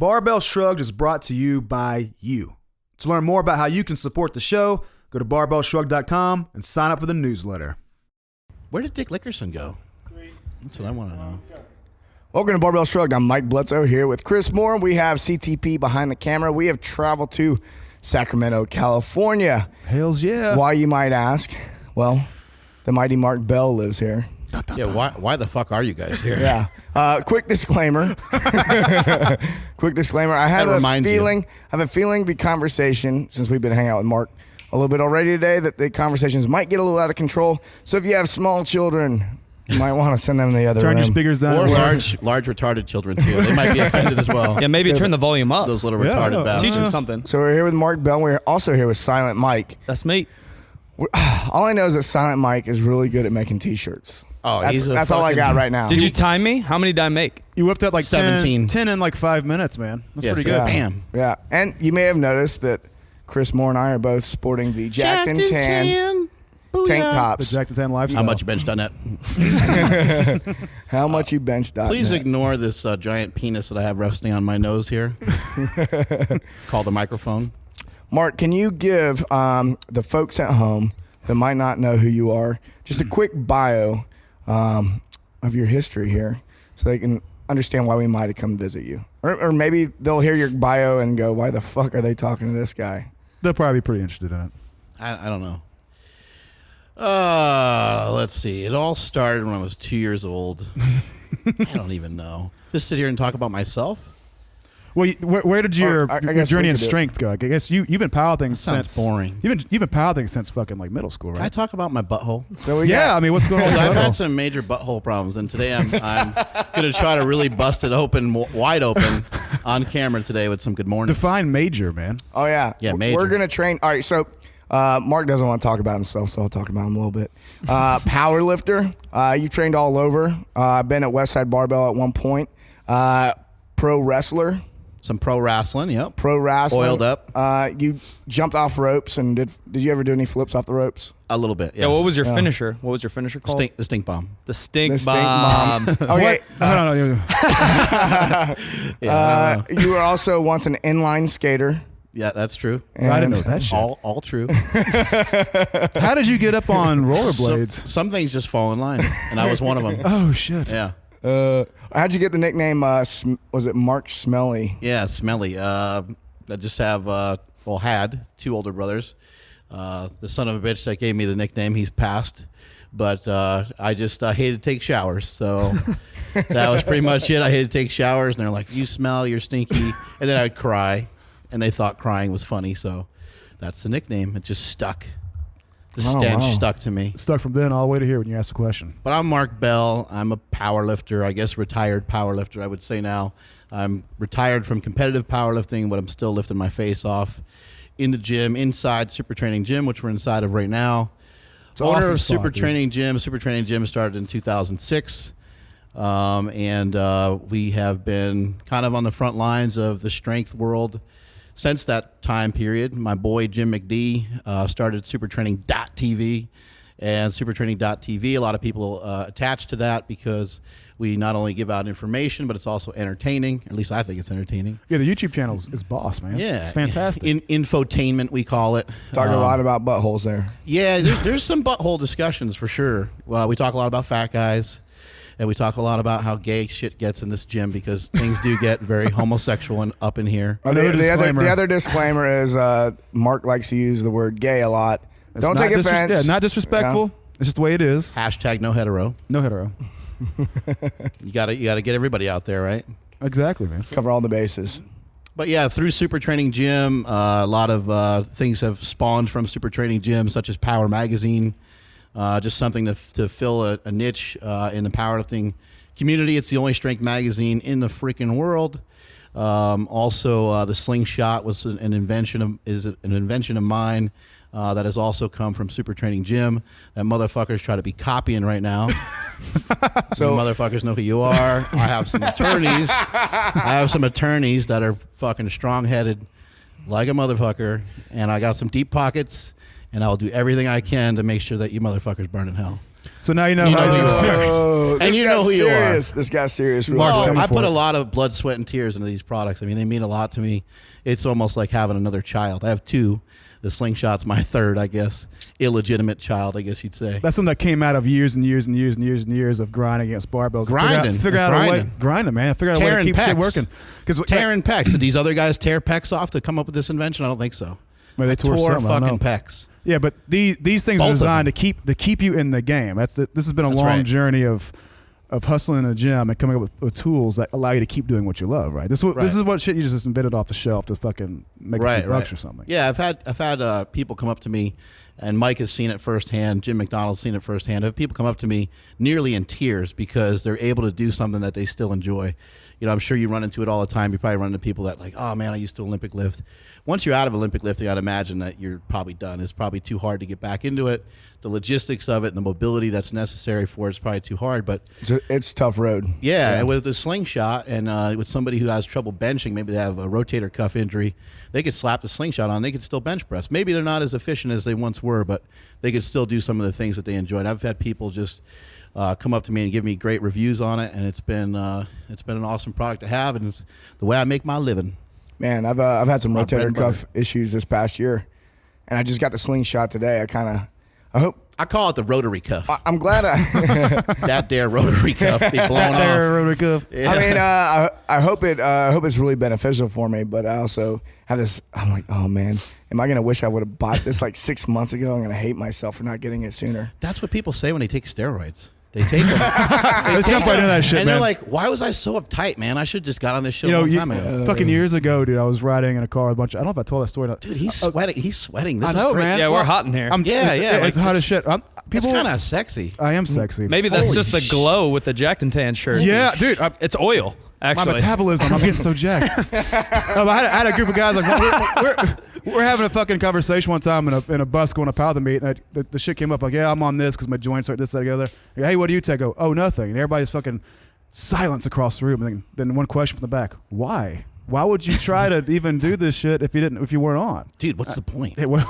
Barbell Shrugged is brought to you by you. To learn more about how you can support the show, go to barbellshrugged.com and sign up for the newsletter. Where did Dick Lickerson go? That's what I want to know. Welcome to Barbell Shrugged. I'm Mike Bledsoe here with Chris Moore. We have CTP behind the camera. We have traveled to Sacramento, California. Hells yeah. Why, you might ask? Well, the mighty Mark Bell lives here. Yeah, why the fuck are you guys here? Yeah. Quick disclaimer. Quick disclaimer. I have a feeling the conversation, since we've been hanging out with Mark a little bit already today, that the conversations might get a little out of control. So if you have small children, you might want to send them to the other room. Turn your speakers down. Or large retarded children, too. They might be offended as well. Yeah, maybe turn the volume up. Those little retarded bastards. Teach them something. So we're here with Mark Bell. We're also here with Silent Mike. That's me. All I know is that Silent Mike is really good at making T-shirts. Oh, that's all I got right now. Did you time me? How many did I make? You whipped out like 17. 10 in like 5 minutes, man. That's pretty good. Bam. Yeah, and you may have noticed that Chris Moore and I are both sporting the Jacked and Tan tank tops. The Jacked and Tan lifestyle. How much you benched on that? How much you benched on Please that. ignore this giant penis that I have resting on my nose here. Called the microphone. Mark, can you give the folks at home that might not know who you are just a quick bio of your history here so they can understand why we might have come visit you? Or maybe they'll hear your bio and go, why the fuck are they talking to this guy? They'll probably be pretty interested in it. I don't know. Let's see. It all started when I was 2 years old. I don't even know. Just sit here and talk about myself? Well, where did your journey in strength go? I guess you've been powerlifting since boring. You've been powerlifting since fucking like middle school, right? Can I talk about my butthole? So I mean, what's going on? I've had some major butthole problems, and today I'm going to try to really bust it open, wide open, on camera today with some good mornings. Define major, man. Oh yeah, major. We're gonna train. All right, so Mark doesn't want to talk about himself, so I'll talk about him a little bit. Power lifter. You trained all over. Been at Westside Barbell at one point. Pro wrestler. Some pro wrestling, yep. Pro wrestling. Oiled up. You jumped off ropes, and did you ever do any flips off the ropes? A little bit, yes. Yeah, what was your finisher? What was your finisher called? The stink bomb. The stink bomb. Okay. No. You were also once an inline skater. Yeah, that's true. I didn't know that shit. All true. How did you get up on rollerblades? Some things just fall in line, and I was one of them. Oh, shit. Yeah. How'd you get the nickname, was it Mark Smelly? Yeah, Smelly. I just have, had two older brothers. The son of a bitch that gave me the nickname, he's passed. But I just hated to take showers. So that was pretty much it. I hated to take showers, and they're like, you smell, you're stinky. And then I would cry, and they thought crying was funny. So that's the nickname. It just stuck. The stench stuck to me. Stuck from then all the way to here when you asked the question. But I'm Mark Bell. I'm a power lifter, I guess retired power lifter, I would say now. I'm retired from competitive powerlifting, but I'm still lifting my face off in the gym, inside Super Training Gym, which we're inside of right now. It's Owner awesome of spot, Super dude. Training Gym. Super Training Gym started in 2006. And we have been kind of on the front lines of the strength world since that time period. My boy Jim McD started supertraining.tv, and supertraining.tv, a lot of people attached to that because we not only give out information, but it's also entertaining. At least I think it's entertaining. Yeah, the YouTube channel is boss, man. Yeah. It's fantastic. Infotainment, we call it. Talking a lot about buttholes there. Yeah, there's some butthole discussions for sure. Well, we talk a lot about fat guys. And we talk a lot about how gay shit gets in this gym because things do get very homosexual and up in here. The other disclaimer is Mark likes to use the word gay a lot. Don't take offense. Not disrespectful. Yeah. It's just the way it is. Hashtag no hetero. No hetero. You gotta get everybody out there, right? Exactly, man. Cover all the bases. But yeah, through Super Training Gym, a lot of things have spawned from Super Training Gym, such as Power Magazine. Just something to fill a niche in the powerlifting community. It's the only strength magazine in the freaking world. Also, the slingshot was an invention of mine that has also come from Super Training Gym. That motherfuckers try to be copying right now. So motherfuckers know who you are. I have some attorneys. That are fucking strong-headed like a motherfucker, and I got some deep pockets. And I'll do everything I can to make sure that you motherfuckers burn in hell. So now you know. You know who you Oh, And this you know guy's who you are. serious. This guy's serious. Really. Mark's Oh, coming I for put it. a lot of blood, sweat, and tears into these products. I mean, they mean a lot to me. It's almost like having another child. I have two. The slingshot's my third, I guess. Illegitimate child, I guess you'd say. That's something that came out of years and years and years and years and years of grinding against barbells. Grinding. Figure out a way, Grinding. grinding, man. Figure out a way to Tearing keep shit pecs. working. Because Tearing pecs. Did these other guys tear pecs off to come up with this invention? I don't think so. Maybe they I tore tore something, I don't fucking know. pecs. Yeah, but these things Both are of designed to keep you in the game. This has been a That's long right. journey of hustling in the gym and coming up with tools that allow you to keep doing what you love. Right. This is what shit you just invented off the shelf to fucking make a few bucks or something. Yeah, I've had people come up to me, and Mike has seen it firsthand. Jim McDonald's seen it firsthand. I've had people come up to me nearly in tears because they're able to do something that they still enjoy. You know, I'm sure you run into it all the time. You probably run into people that like, oh man, I used to Olympic lift. Once you're out of Olympic lifting, I'd imagine that you're probably done. It's probably too hard to get back into it. The logistics of it and the mobility that's necessary for it's probably too hard. But It's a tough road. yeah, and with the slingshot and with somebody who has trouble benching, maybe they have a rotator cuff injury, they could slap the slingshot on. They could still bench press. Maybe they're not as efficient as they once were, but they could still do some of the things that they enjoyed. I've had people just come up to me and give me great reviews on it, and it's been an awesome product to have, and it's the way I make my living. Man, I've had some My bread rotator and cuff butter. issues this past year, and I just got the slingshot today. I hope. I call it the rotary cuff. I'm glad That there rotary cuff be blown off. Yeah. I mean, I hope it's really beneficial for me. But I also have this. I'm like, oh man, am I gonna wish I would have bought this like 6 months ago? I'm gonna hate myself for not getting it sooner. That's what people say when they take steroids. They take them. Let's jump right into that shit, and man. they're like, why was I so uptight, man? I should just got on this shit You a know, long time ago. fucking years ago, dude, I was riding in a car with a bunch of, I don't know if I told that story. Dude, he's sweating. He's sweating. This I know, is great. man. Yeah, we're hot in here. Yeah, It's like hot this- as shit. It's People, kind of sexy. I am sexy. Maybe that's Holy just the glow with the Jacked and Tan shirt. Yeah, dude. It's oil, My actually. metabolism. I'm getting so jacked. I had a group of guys like we're having a fucking conversation one time in a bus going to power meet, and the shit came up like, yeah, I'm on this because my joints are this, that, together. Hey, what do you take? I go, oh, nothing. And everybody's fucking silence across the room. And then one question from the back: Why? Why would you try to even do this shit if you weren't on? Dude, what's the point? Well,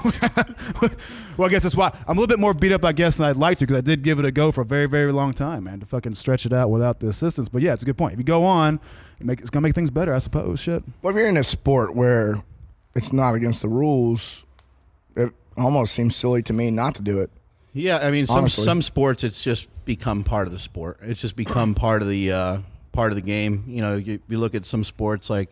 I guess that's why I'm a little bit more beat up, I guess, than I'd like to, because I did give it a go for a very, very long time, man, to fucking stretch it out without the assistance. But yeah, it's a good point. If you go on, it's gonna make things better, I suppose. Shit. Well, if you're in a sport where it's not against the rules, it almost seems silly to me not to do it. Yeah, I mean, Honestly. some sports, it's just become part of the sport. It's just become part of the game. You know, you look at some sports like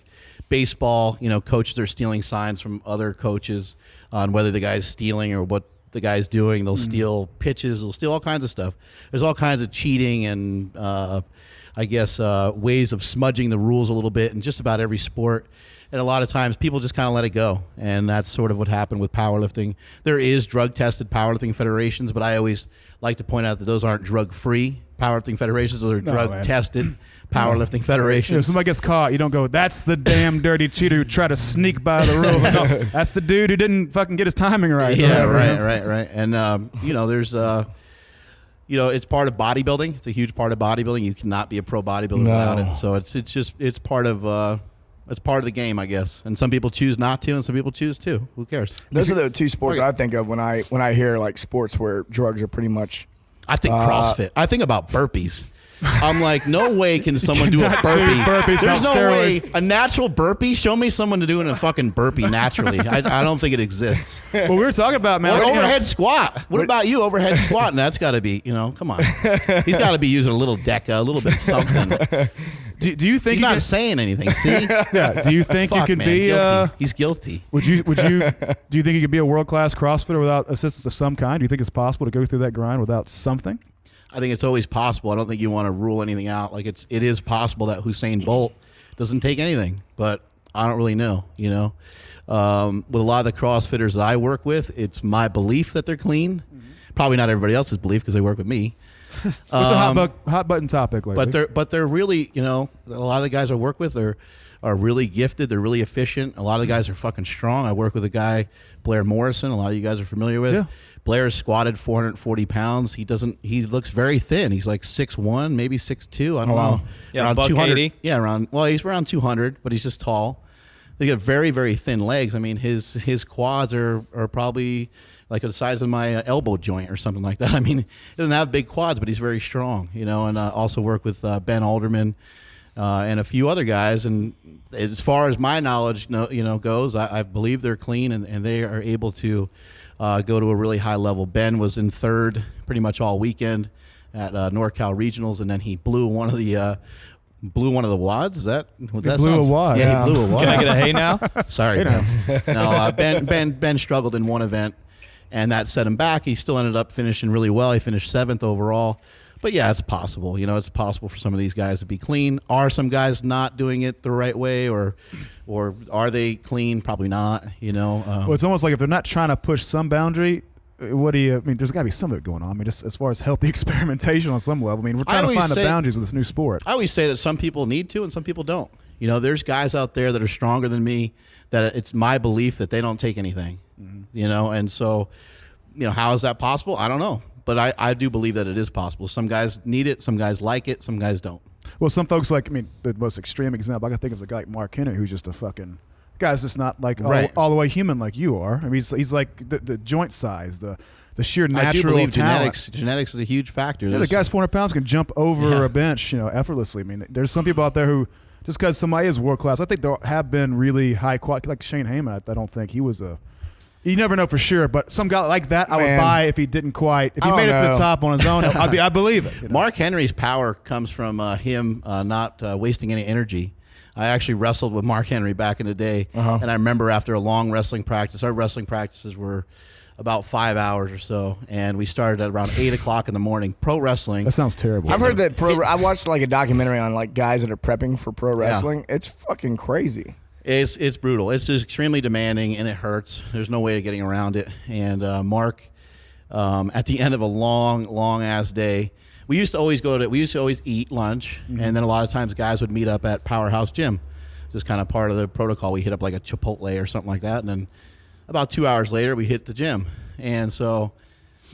baseball. You know, coaches are stealing signs from other coaches on whether the guy's stealing or what the guy's doing. They'll steal pitches. They'll steal all kinds of stuff. There's all kinds of cheating and I guess ways of smudging the rules a little bit in just about every sport. And a lot of times people just kind of let it go. And that's sort of what happened with powerlifting. There is drug-tested powerlifting federations, but I always like to point out that those aren't drug-free powerlifting federations. Those are drug-tested powerlifting federations. You know, somebody gets caught, you don't go, that's the damn dirty cheater who tried to sneak by the rules. Like, no, that's the dude who didn't fucking get his timing right. Yeah, right. And, you know, there's, you know, it's part of bodybuilding. It's a huge part of bodybuilding. You cannot be a pro bodybuilder without it. So it's part of the game, I guess. And some people choose not to, and some people choose to. Who cares? Those are the two sports I think of when I hear like sports where drugs are pretty much. I think CrossFit. I think about burpees. I'm like, no way can someone do a burpee. burpees There's without no way. steroids. A natural burpee? Show me someone to doing a fucking burpee naturally. I don't think it exists. Well, we were talking about, man. Or like, you know, overhead squat. What about you? Overhead squat? And that's got to be, you know, come on. He's got to be using a little DECA, a little bit something. do you think He's not saying anything, see? yeah, do you think you Fuck, could man, be guilty. He's guilty. do you think you could be a world-class CrossFitter without assistance of some kind? Do you think it's possible to go through that grind without something? I think it's always possible. I don't think you want to rule anything out. Like it is possible that Usain Bolt doesn't take anything, but I don't really know. You know, with a lot of the CrossFitters that I work with, it's my belief that they're clean. Mm-hmm. Probably not everybody else's belief because they work with me. What's a hot button topic lately? But they're really, you know, a lot of the guys I work with are really gifted. They're really efficient. A lot of the guys are fucking strong. I work with a guy, Blair Morrison. A lot of you guys are familiar with. Yeah. Blair squatted 440 pounds. He looks very thin. He's like 6'1", maybe 6'2". I don't know. Yeah, around buck 200. 80. Yeah, he's around 200, but he's just tall. They got very, very thin legs. I mean, his quads are probably like the size of my elbow joint or something like that. I mean, he doesn't have big quads, but he's very strong, you know, and also work with Ben Alderman and a few other guys. And as far as my knowledge, goes, I believe they're clean and they are able to go to a really high level. Ben was in third pretty much all weekend at NorCal Regionals, and then he blew one of the wads. Is that what that blew sounds? a wad. Yeah, he blew a wad. Can I get a hey now? Sorry, no. Ben struggled in one event, and that set him back. He still ended up finishing really well. He finished 7th overall. But yeah, it's possible. You know, it's possible for some of these guys to be clean. Are some guys not doing it the right way, or are they clean? Probably not. You know. Well, it's almost like if they're not trying to push some boundary, what do you? I mean, there's got to be some of it going on. I mean, just as far as healthy experimentation on some level. I mean, we're trying to find the boundaries with this new sport. I always say that some people need to, and some people don't. You know, there's guys out there that are stronger than me. That it's my belief that they don't take anything. Mm-hmm. You know, and so, you know, how is that possible? I don't know. But I do believe that it is possible. Some guys need it, some guys like it, some guys don't. Well, some folks like, I mean, the most extreme example I can think of is a guy like Mark Henry, who's just a fucking guy's just not like all the way human like you are. I mean, he's like the joint size, the sheer natural I do believe talent. genetics is a huge factor. Yeah, the guy's 400 pounds can jump over a bench, you know, effortlessly. I mean, there's some people out there who just because somebody is world class. I think there have been really high quality, like Shane Heyman. I don't think he was a. You never know for sure, but some guy like that, I would buy if he didn't quite. If he made it to the top on his own, I believe it. You know? Mark Henry's power comes from him not wasting any energy. I actually wrestled with Mark Henry back in the day, and I remember after a long wrestling practice, our wrestling practices were about 5 hours or so, and we started at around 8 o'clock in the morning. Pro wrestling. That sounds terrible. I've heard that I watched like a documentary on like guys that are prepping for pro wrestling. Yeah. It's fucking crazy. It's brutal. It's just extremely demanding, and it hurts. There's no way of getting around it. And Mark, at the end of a long ass day, we used to always eat lunch, and then a lot of times guys would meet up at Powerhouse Gym. Just kind of part of the protocol. We hit up like a Chipotle or something like that, and then about 2 hours later, we hit the gym. And so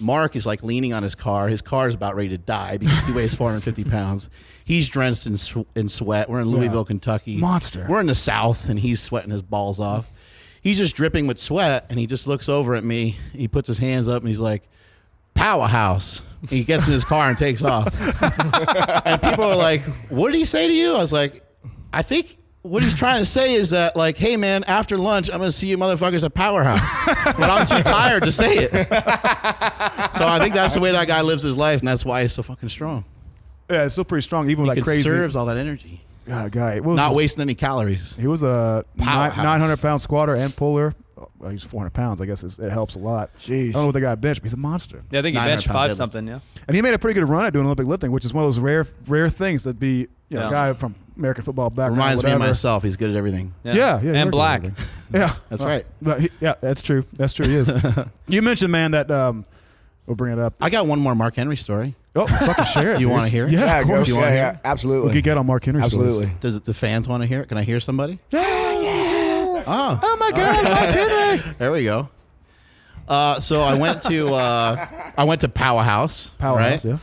Mark is like leaning on his car. His car is about ready to die because he weighs 450 pounds. He's drenched in sweat. We're in Louisville, Kentucky. Monster. We're in the South, and he's sweating his balls off. He's just dripping with sweat, and he just looks over at me. He puts his hands up, and he's like, "Powerhouse." And he gets in his car and takes off. And people are like, "What did he say to you?" I was like, "I think what he's trying to say is that, like, hey, man, after lunch, I'm going to see you motherfuckers at Powerhouse." But I'm too tired to say it. So I think that's the way that guy lives his life, and that's why he's so fucking strong. Yeah, it's still pretty strong, even with that crazy. He conserves all that energy. Guy. Not wasting any calories. He was a 900-pound squatter and puller. Well, he's 400 pounds. I guess it helps a lot. Jeez. I don't know what the guy benched, but he's a monster. Yeah, I think he benched 5 something, yeah. And he made a pretty good run at doing Olympic lifting, which is one of those rare things that be a guy from American football background. Reminds me of myself. He's good at everything. Yeah. And black. Yeah. That's right. But that's true. That's true. He is. You mentioned, man, that we'll bring it up. I got one more Mark Henry story. Oh, fucking share it. You want to hear it? Yeah, of course. You want to hear it? Absolutely. We could get on Mark Henry Absolutely. stories. Does the fans want to hear it? Can I hear somebody? Oh my God, Mark Henry. There we go. So I went to Powerhouse. Powerhouse, right? yeah.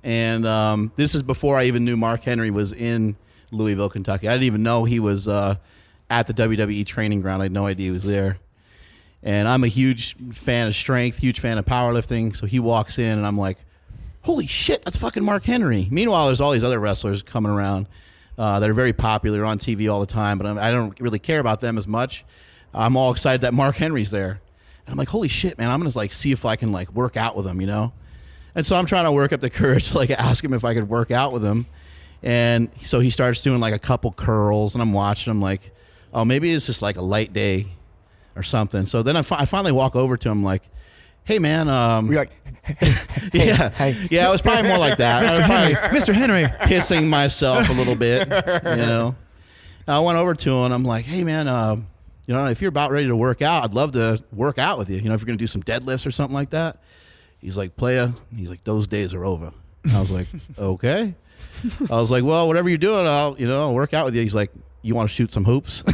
And this is before I even knew Mark Henry was in Louisville, Kentucky. I didn't even know he was at the WWE training ground. I had no idea he was there. And I'm a huge fan of strength, huge fan of powerlifting. So he walks in, and I'm like, holy shit, that's fucking Mark Henry. Meanwhile, there's all these other wrestlers coming around that are very popular on TV all the time, but I don't really care about them as much. I'm all excited that Mark Henry's there. And I'm like, holy shit, man, I'm going to like see if I can like work out with him, you know? And so I'm trying to work up the courage to like ask him if I could work out with him. And so he starts doing like a couple curls, and I'm watching him like, oh, maybe it's just like a light day or something. So then I finally walk over to him like, hey, man. You're like, hey. Yeah, it was probably more like that. Mr. Henry. Pissing myself a little bit, you know. I went over to him, and I'm like, hey, man, you know, if you're about ready to work out, I'd love to work out with you. You know, if you're going to do some deadlifts or something like that. He's like, playa. He's like, those days are over. I was like, okay. I was like, well, whatever you're doing, I'll work out with you. He's like, you want to shoot some hoops? And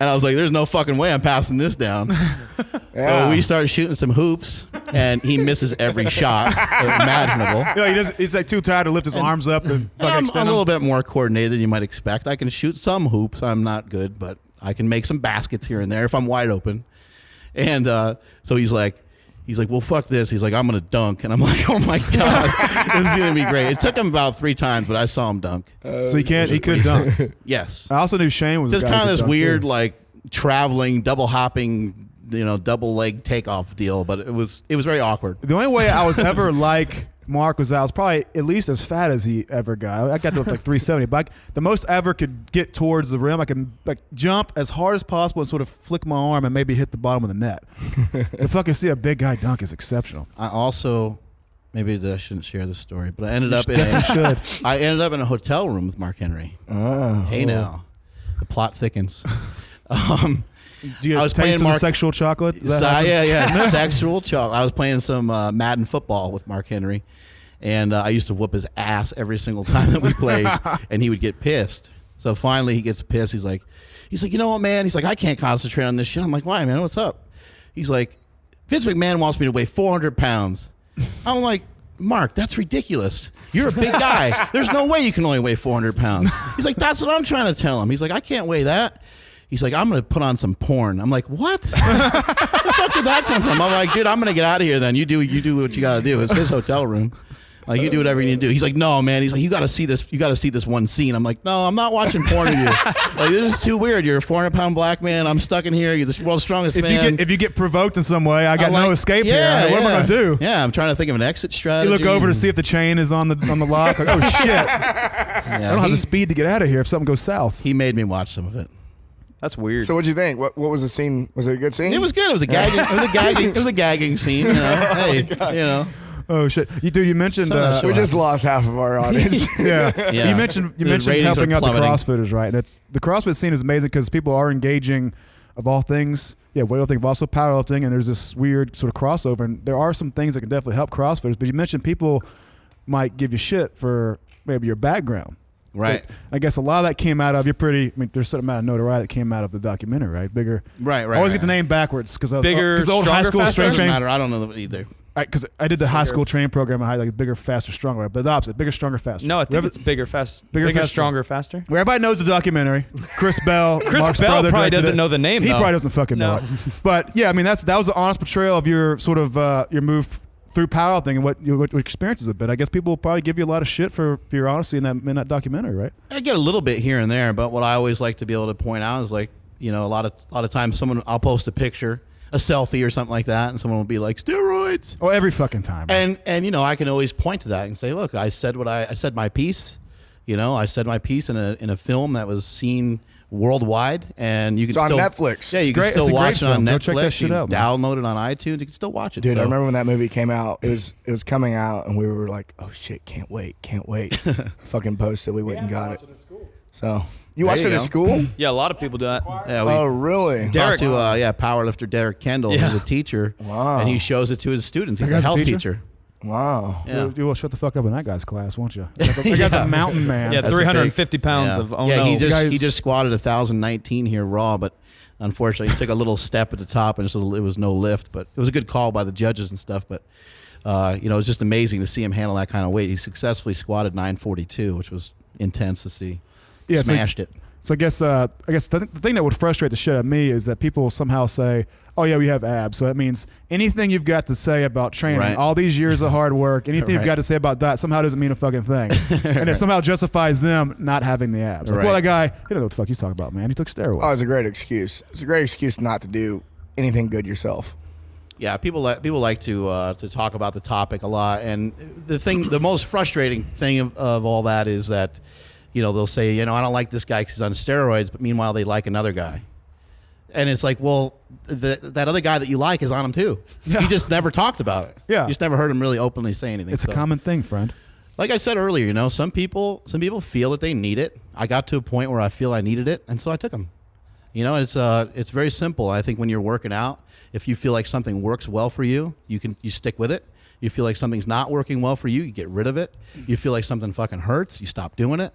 I was like, there's no fucking way I'm passing this down. Yeah. So we started shooting some hoops, and he misses every shot imaginable. He's like too tired to lift his arms up. I'm a little bit more coordinated than you might expect. I can shoot some hoops. I'm not good, but I can make some baskets here and there if I'm wide open. And so he's like, well, fuck this. He's like, I'm going to dunk. And I'm like, oh my God, this is going to be great. It took him about 3 times, but I saw him dunk. So he could dunk. Yes. I also knew Shane was just a guy kind of who this could dunk, weird, too. like traveling, double hopping, double leg takeoff deal. But it was very awkward. The only way I was ever like Mark was I was probably at least as fat as he ever got. I got to like 370, but the most I ever could get towards the rim, I can like jump as hard as possible and sort of flick my arm and maybe hit the bottom of the net. To fucking see a big guy dunk is exceptional. I also, maybe I shouldn't share this story, but I ended up in a hotel room with Mark Henry. Oh. Hey now, the plot thickens. Do you I was taste playing of the Mark- sexual chocolate? Does that happen? Yeah, sexual chocolate. I was playing some Madden football with Mark Henry, and I used to whoop his ass every single time that we played, and he would get pissed. So finally, he gets pissed. He's like, you know what, man? He's like, I can't concentrate on this shit. I'm like, why, man? What's up? He's like, Vince McMahon wants me to weigh 400 pounds. I'm like, Mark, that's ridiculous. You're a big guy. There's no way you can only weigh 400 pounds. He's like, that's what I'm trying to tell him. He's like, I can't weigh that. He's like, I'm going to put on some porn. I'm like, what? Where the fuck did that come from? I'm like, dude, I'm going to get out of here then. You do what you got to do. It's his hotel room. Like, you do whatever you need to do. He's like, no, man. He's like, you got to see this. You got to see this one scene. I'm like, no, I'm not watching porn with you. Like, this is too weird. You're a 400-pound black man. I'm stuck in here. You're the world's strongest man. If you get provoked in some way, I got no escape here. What am I going to do? Yeah, I'm trying to think of an exit strategy. You look over to see if the chain is on the lock. Like, oh, shit. Yeah, I don't have the speed to get out of here if something goes south. He made me watch some of it. That's weird. So what'd you think? What was the scene? Was it a good scene? It was good. It was a gagging. It was a gagging scene. Hey, Oh shit, you mentioned we just lost half of our audience. yeah. You mentioned ratings helping are out the plummeting. CrossFitters, right? And it's the CrossFit scene is amazing because people are engaging, of all things, weightlifting, but also powerlifting, and there's this weird sort of crossover. And there are some things that can definitely help CrossFitters. But you mentioned people might give you shit for maybe your background. Right. So I guess a lot of that came out of there's a certain amount of notoriety that came out of the documentary, right? Bigger. Right. I always get the name backwards because Bigger, the old high stronger, school faster? strength Doesn't training. matter. I don't know either. Because I did the high school training program at high, like bigger, faster, stronger. But the opposite, bigger, stronger, faster. No, I think it's bigger, faster. Bigger, Bigger, faster. stronger, faster. Where everybody knows the documentary. Chris Bell, Mark's Bell brother, probably directed doesn't it. know the name, He though. probably doesn't fucking know it. But yeah, I mean that was an honest portrayal of your sort of your move through powerlifting and what your experiences have been. I guess people will probably give you a lot of shit for your honesty in that documentary, right? I get a little bit here and there, but what I always like to be able to point out is like, a lot of times I'll post a picture, a selfie or something like that, and someone will be like, steroids. Oh, every fucking time. Right? And I can always point to that and say, look, I said I said my piece. I said my piece in a film that was seen worldwide, and you can It's on still Netflix. Yeah, you can It's still a great watch it on film. Netflix. Go check that shit you out, can man. download it on iTunes. You can still watch it. Dude, I So- remember when that movie came out. It was coming out, and we were like, "Oh shit, can't wait!" Fucking posted, we went and got it. So you watched There it you at go. school? Yeah, a lot of people do that. Yeah, we Oh, really? talked to powerlifter Derek Kendall, Yeah. who's a teacher, Wow. and he shows it to his students. He's That a guy's a health teacher? teacher. Wow. Yeah. You will shut the fuck up in that guy's class, won't you? That guy's a mountain man. Yeah, That's a 350 pounds Yeah. of He just squatted 1,019 here raw, but unfortunately he took a little step at the top and so it was no lift. But it was a good call by the judges and stuff. But it was just amazing to see him handle that kind of weight. He successfully squatted 942, which was intense to see. Yeah, Smashed it. So I guess the thing that would frustrate the shit out of me is that people somehow say, "Oh yeah, we have abs." So that means anything you've got to say about training, Right. all these years of hard work, anything you've Right. got to say about diet somehow doesn't mean a fucking thing, and it somehow justifies them not having the abs. Like, Right. well, that guy, he don't know what the fuck he's talking about, man. He took steroids. Oh, it's a great excuse. It's a great excuse not to do anything good yourself. Yeah, people like to talk about the topic a lot, and the most frustrating thing of all that is that they'll say I don't like this guy because he's on steroids, but meanwhile they like another guy, and it's like, well, that other guy that you like is on him too. Yeah. You just never talked about it. Yeah. You just never heard him really openly say anything. It's a common thing, friend. Like I said earlier, some people feel that they need it. I got to a point where I feel I needed it, and so I took them. It's very simple. I think when you're working out, if you feel like something works well for you, you stick with it. You feel like something's not working well for you, you get rid of it. You feel like something fucking hurts, you stop doing it.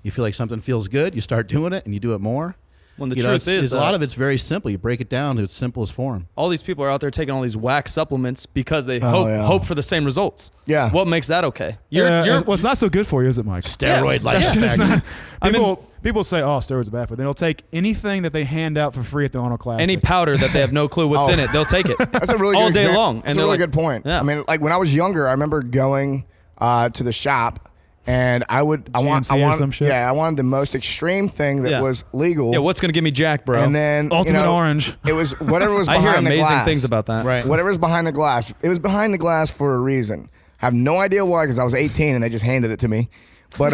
You feel like something feels good, you start doing it, and you do it more. When the You know, truth is, a lot of it's very simple. You break it down to its simplest form. all these people are out there taking all these whack supplements because they yeah. hope for the same results. Yeah. What makes that okay? Well, it's not so good for you, is it, Mike? Steroid-like That shit is effects. not. People say, "Oh, steroids are bad for." Then they'll take anything that they hand out for free at the Arnold Classic. any powder that they have no clue what's in it, they'll take it. That's a really all good day example. long. That's And a they're really like, good point. Yeah. I mean, like when I was younger, I remember going to the shop. And I wanted the most extreme thing that Yeah. was legal. Yeah, what's gonna give me jack, bro? And then Ultimate Orange. It was whatever was I behind hear the amazing glass. things about that. Right. Whatever's behind the glass. It was behind the glass for a reason. I have no idea why, because I was 18 and they just handed it to me. But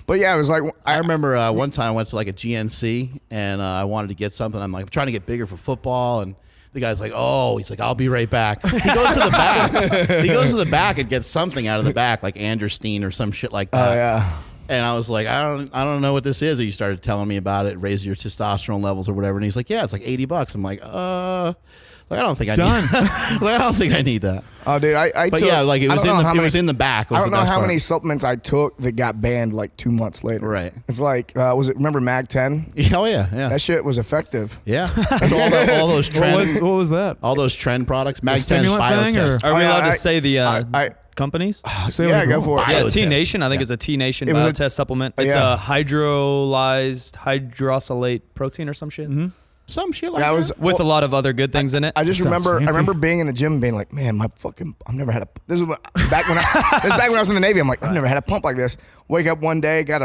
but yeah, it was like I remember one time I went to like a GNC and I wanted to get something. I'm trying to get bigger for football, and the guy's like, he's like, I'll be right back. He goes to the back. He goes to the back and gets something out of the back, like Anderstein or some shit like that. Oh yeah. And I was like, I don't know what this is. And he started telling me about it, raise your testosterone levels or whatever. And he's like, yeah, it's like $80. I'm like, I don't think I need like, I don't think I need that. Oh, dude, I But took, yeah, like it I was don't know how many- in the back. Was I don't the know best how part. many supplements I took that got banned like 2 months later. Right. It's like remember Mag 10? Oh yeah. That shit was effective. Yeah. And all those What trend, what was that? all those trend products. Mag 10 stimulant thing, or- Biotest. Are we Oh, yeah, allowed to say the I- companies? Say Yeah, what you go want. for it. Yeah, Biotest. T Nation. I think Yeah. it's a T Nation It was a- Biotest supplement. It's yeah. a hydrolyzed hydrosylate protein or some shit Some shit like Yeah, I that. was with a lot of other good things in it. I just Sounds remember. fancy. I remember being in the gym, being like, "Man, I've never had a." This was back when I was in the Navy. I'm like, I've never had a pump like this. Wake up one day, got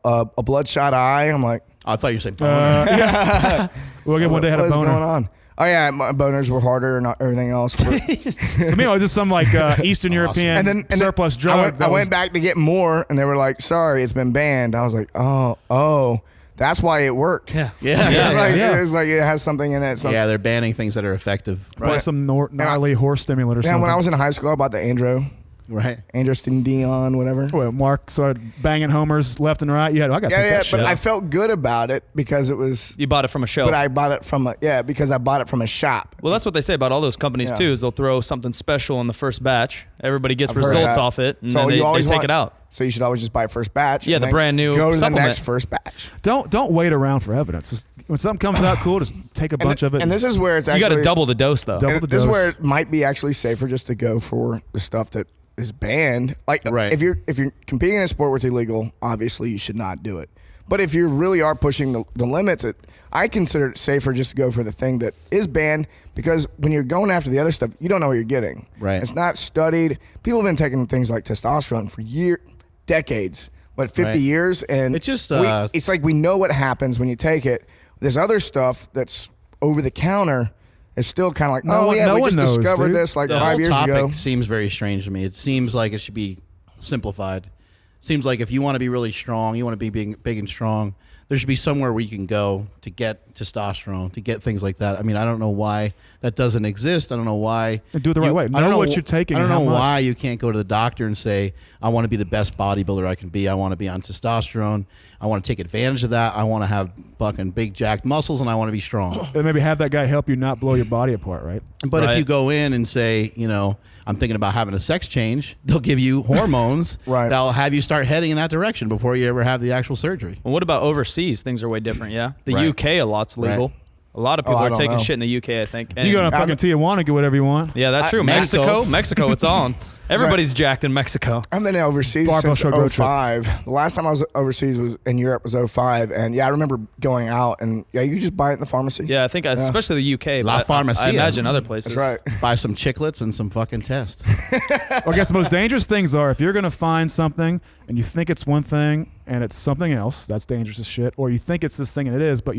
a bloodshot eye. I'm like, I thought you said boner. We'll get one day had a what is boner. going on? Oh yeah, my boners were harder and everything else. To me, it was just some like Eastern European and then surplus I drug. went, that I was- went back to get more, and they were like, "Sorry, it's been banned." I was like, "Oh, that's why it worked." Yeah. Yeah. It was like it has something in it. So Yeah, they're banning things that are effective. Probably some gnarly horse stimulant or yeah, something. when I was in high school, I bought the Right. Androstin Dion, whatever. Well, Mark started banging homers left and right. Yeah, I got to take Yeah, that shit. but I felt good about it because it was. You bought it from a shelf. But I bought it from because I bought it from a shop. Well, that's what they say about all those companies Yeah. too. Is they'll throw something special in the first batch. Everybody gets I've heard results that. off it, and So then you they always take want- it out. So you should always just buy first batch. Yeah, and the then brand new Go to supplement. the next first batch. Don't wait around for evidence. Just, when something comes out cool, just take a bunch of it. And this is where it's You actually got to double the dose though. Double and the this is dose. where it might be actually safer just to go for the stuff that is banned. Like Right. if you're competing in a sport where it's illegal, obviously you should not do it. But if you really are pushing the limits, I consider it safer just to go for the thing that is banned, because when you're going after the other stuff, you don't know what you're getting. Right. It's not studied. People have been taking things like testosterone for decades, 50 Right. years, and It's just, it's like we know what happens when you take it. This other stuff that's over the counter is still kind of like, No one- no we one just knows, discovered dude. this like The 5 whole years topic ago. seems very strange to me. It seems like it should be simplified. Seems like if you want to be really strong, you want to be big and strong, there should be somewhere where you can go to get testosterone, to get things like that. I mean, I don't know why that doesn't exist. I don't know why. And do it the right way. I don't Know what you're taking I don't and how know much. why you can't go to the doctor and say, I want to be the best bodybuilder I can be. I want to be on testosterone. I want to take advantage of that. I want to have fucking big jacked muscles, and I want to be strong. And maybe have that guy help you not blow your body apart, right? But if Right. you go in and say, I'm thinking about having a sex change, they'll give you hormones Right. that'll have you start heading in that direction before you ever have the actual surgery. Well, what about overseas? Things are way different. Yeah, the Right. UK a lot's legal. Right. A lot of people I are don't taking know. shit in the UK. I think. You go to fucking Tijuana, get whatever you want. Yeah, that's true. Mexico. Mexico, it's on. Everybody's jacked in Mexico. I've been overseas Barbell since Shrugged road trip. 05. The last time I was overseas was in Europe was 05. And yeah, I remember going out and you could just buy it in the pharmacy. Yeah, I think especially the UK. La but Farmacia. I imagine other places. That's right. Buy some chiclets and some fucking test. Well, I guess the most dangerous things are if you're going to find something and you think it's one thing and it's something else, that's dangerous as shit. Or you think it's this thing and it is, but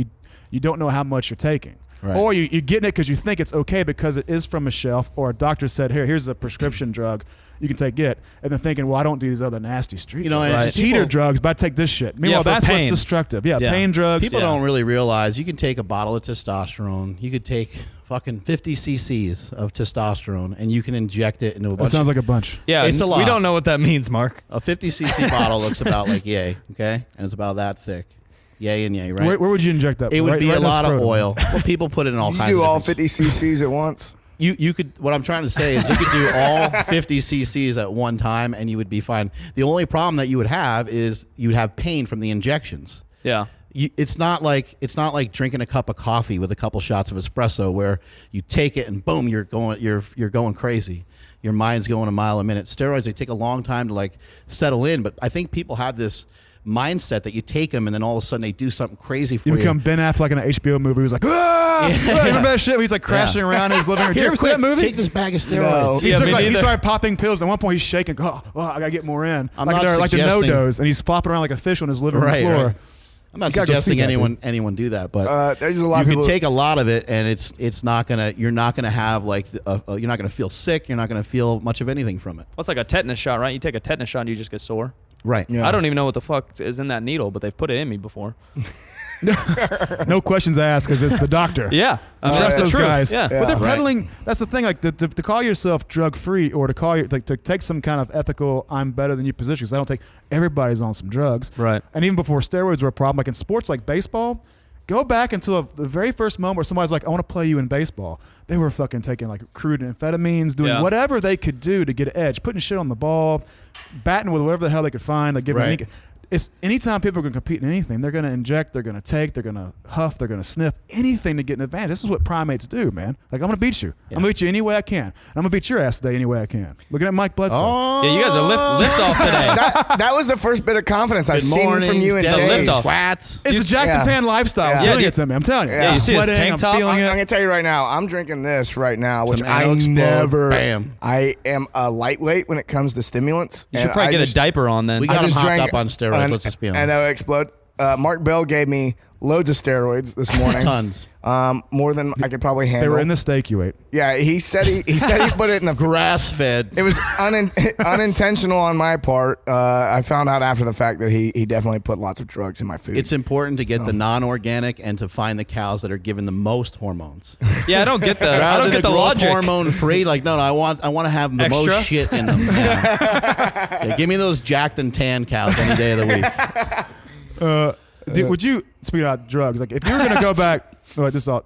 you don't know how much you're taking. Right. Or you're getting it because you think it's okay because it is from a shelf, or a doctor said, here's a prescription drug. You can take it. And then thinking, well, I don't do these other nasty street drugs. and It's it's cheater people- drugs, but I take this shit. Meanwhile, for that's what's pain. destructive. Yeah, Yeah. pain drugs. People Yeah. don't really realize you can take a bottle of testosterone. You could take fucking 50 cc's of testosterone and you can inject it into a That bunch sounds like a bunch. Yeah, It's a lot. We don't know what that means, Mark. A 50 cc bottle looks about like yay, okay? And it's about that thick. Yay and yay, right? Where would you inject that? It would Right- be right a in the lot of scrotum. oil. Well, people put it in all You kinds do of all different- 50 cc's at once. You could. What I'm trying to say is you could do all 50 cc's at one time and you would be fine. The only problem that you would have is you'd have pain from the injections. Yeah. it's not like drinking a cup of coffee with a couple shots of espresso where you take it and boom, you're going crazy. Your mind's going a mile a minute. Steroids, they take a long time to like settle in, but I think people have this mindset that you take them and then all of a sudden they do something crazy for you. You become Ben Affleck in an HBO movie. He's like, ah! Yeah. Remember that shit? Where he's like crashing around in his living room. Did you ever see that movie? Take this bag of steroids. No. He started popping pills. At one point, he's shaking. Oh, I gotta get more in. I'm like not they're like the suggesting- no-dos, and he's flopping around like a fish on his living room floor. Right. I'm not You gotta go see suggesting that, anyone do that, but there's a lot you of can people. take a lot of it, and you're not gonna have like you're not gonna feel sick. You're not gonna feel much of anything from it. Well, it's like a tetanus shot, right? You take a tetanus shot and you just get sore. Right. Yeah. I don't even know what the fuck is in that needle, but they've put it in me before. No questions asked because it's the doctor. Yeah. I mean, Trust that's the those truth. guys. Yeah. But they're Right. peddling. That's the thing. Like to call yourself drug free or to call you to take some kind of ethical I'm better than you position. Because I don't think everybody's on some drugs. Right. And even before steroids were a problem, like in sports like baseball, go back until the very first moment where somebody's like, I want to play you in baseball. They were fucking taking like crude amphetamines, doing Yeah. whatever they could do to get an edge, putting shit on the ball, batting with whatever the hell they could find. Like giving Right. it's anytime people are going to compete in anything, they're going to inject, they're going to take, they're going to huff, they're going to sniff, anything to get an advantage. This is what primates do, man. Like, I'm going to beat you. I'm going to beat you any way I can. And I'm going to beat your ass today any way I can. Looking at Mike Bledsoe. Oh, Yeah, you guys are lift off today. that was the first bit of confidence I've good seen morning, from you in days. liftoff. Swats. It's the Jack and Tan lifestyle. Yeah. It's doing Yeah, it to me. I'm telling you. Yeah, I'm you see his sweating. tank top? I'm feeling I'm it. gonna tell you right now. I'm drinking this right now, which Tomato I explode. never. Bam. I am a lightweight when it comes to stimulants. You should and probably I get just- a diaper on then. We got I him just hopped drank up on steroids. Let's just be honest. I know, explode. Mark Bell gave me loads of steroids this morning. Tons. More than I could probably handle. They were in the steak you ate. Yeah, he said he put it in the. Grass fed. It was unintentional on my part. I found out after the fact that he definitely put lots of drugs in my food. It's important to get the non-organic and to find the cows that are given the most hormones. Yeah, I don't get the growth logic. hormone free. Like no, I want to have the Extra? most shit in them. Yeah. Yeah, give me those jacked and tan cows any day of the week. Dude, would you, speaking about drugs, like if you were going to go back, this is all,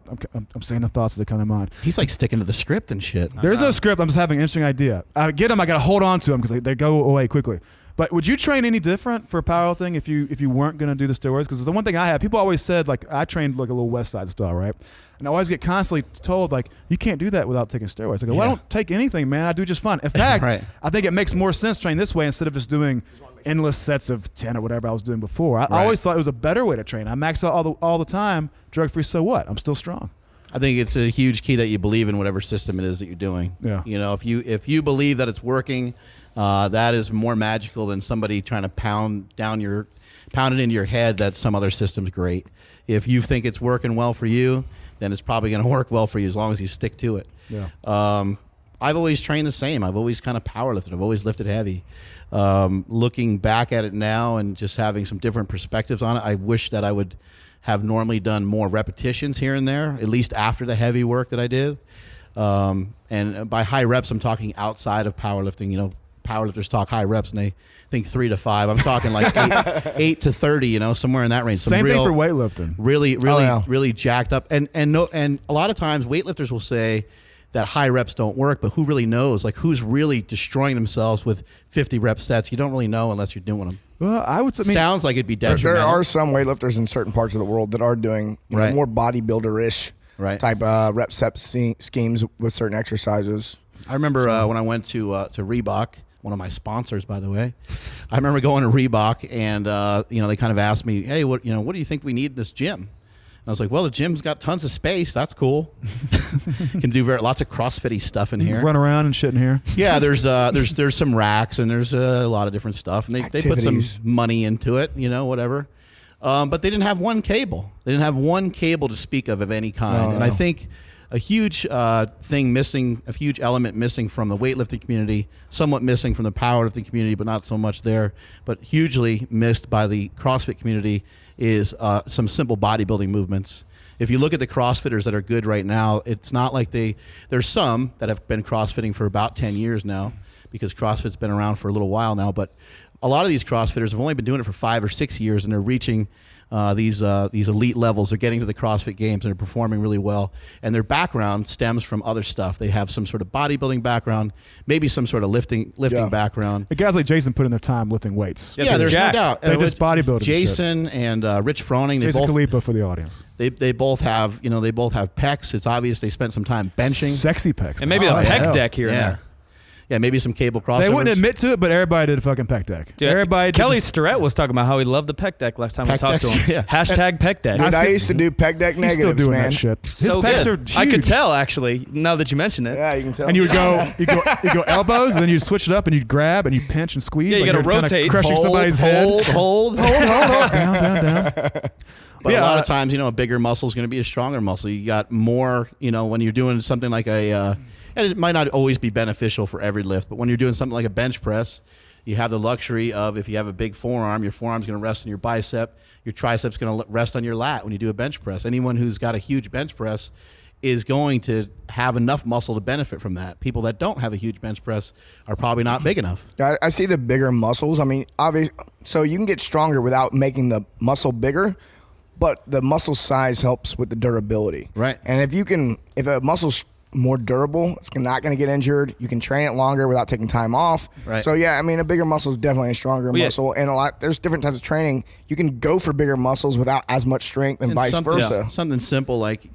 I'm saying the thoughts that come to mind. He's like sticking to the script and shit. There's no script. I'm just having an interesting idea. I get them. I got to hold on to them because they go away quickly. But would you train any different for powerlifting if you weren't going to do the steroids? Because the one thing I have, people always said, like, I trained like a little West Side style, right? And I always get constantly told, like, you can't do that without taking steroids. I go, well, I don't take anything, man. I do just fine. In fact, Right. I think it makes more sense to train this way instead of just doing endless sets of 10 or whatever I was doing before. I always thought it was a better way to train. I max out all the time, drug-free, so what? I'm still strong. I think it's a huge key that you believe in whatever system it is that you're doing. Yeah. You know, if you believe that it's working, that is more magical than somebody trying to pound it into your head that some other system's great. If you think it's working well for you, then it's probably going to work well for you as long as you stick to it. Yeah. I've always trained the same. I've always kind of powerlifted. I've always lifted heavy. Looking back at it now and just having some different perspectives on it, I wish that I would have normally done more repetitions here and there, at least after the heavy work that I did. And by high reps, I'm talking outside of powerlifting. You know, powerlifters talk high reps and they think 3 to 5. I'm talking like 8 to 30. You know, somewhere in that range. Same thing for weightlifting. Really jacked up. And a lot of times weightlifters will say that high reps don't work, but who really knows? Like who's really destroying themselves with 50 rep sets? You don't really know unless you're doing them. Well, I would say, Sounds like it'd be there detrimental. are some weightlifters in certain parts of the world that are doing Right. more bodybuilder-ish Right. type rep set schemes with certain exercises. I remember when I went to Reebok, one of my sponsors, by the way. I remember going to Reebok, and they kind of asked me, "Hey, what do you think we need in this gym?" And I was like, "Well, the gym's got tons of space. That's cool. Can do lots of CrossFit-y stuff in here. run around and shit in here. Yeah, there's some racks and there's a lot of different stuff, and they put some Activities. money into it, whatever. But they didn't have one cable. They didn't have one cable to speak of any kind. No, and I no. think a huge thing missing, a huge element missing from the weightlifting community, somewhat missing from the powerlifting community, but not so much there, but hugely missed by the CrossFit community is some simple bodybuilding movements. If you look at the CrossFitters that are good right now, it's not like there's some that have been CrossFitting for about 10 years now, because CrossFit's been around for a little while now, but a lot of these CrossFitters have only been doing it for 5 or 6 years, and they're reaching these elite levels. They're getting to the CrossFit Games and they're performing really well. And their background stems from other stuff. They have some sort of bodybuilding background, maybe some sort of lifting background. The guys like Jason put in their time lifting weights. Yeah, there's jacked. no doubt. They just bodybuilding. Jason and Rich Froning. Jason Khalipa for the audience. They both have pecs. It's obvious they spent some time benching. Sexy pecs. And maybe man. a pec deck here and there. Yeah, maybe some cable crossovers. They wouldn't admit to it, but everybody did a fucking pec deck. Dude, Everybody. Kelly Starrett was talking about how he loved the pec deck last time we Pec talked to decks, him. yeah. Hashtag pec deck. Dude, I used to do pec deck He's negatives, still doing man. that shit. His So pecs good. are huge. I could tell actually now that you mention it. Yeah, you can tell. And you would you go elbows, and then you switch it up, and you grab, and you pinch and squeeze. Yeah, you like gotta you're kinda rotate. crushing hold, somebody's hold, head. hold. down. But Yeah, a lot of times, a bigger muscle is going to be a stronger muscle. You got more, when you're doing something like and it might not always be beneficial for every lift, but when you're doing something like a bench press, you have the luxury of, if you have a big forearm, your forearm's going to rest on your bicep, your tricep's going to rest on your lat when you do a bench press. Anyone who's got a huge bench press is going to have enough muscle to benefit from that. People that don't have a huge bench press are probably not big enough. I see the bigger muscles. I mean, obviously, so you can get stronger without making the muscle bigger, but the muscle size helps with the durability. Right. And if a muscle's more durable, it's not going to get injured. You can train it longer without taking time off. Right. So yeah, I mean, a bigger muscle is definitely a stronger muscle, and there's different types of training. You can go for bigger muscles without as much strength, and vice versa. Something simple like,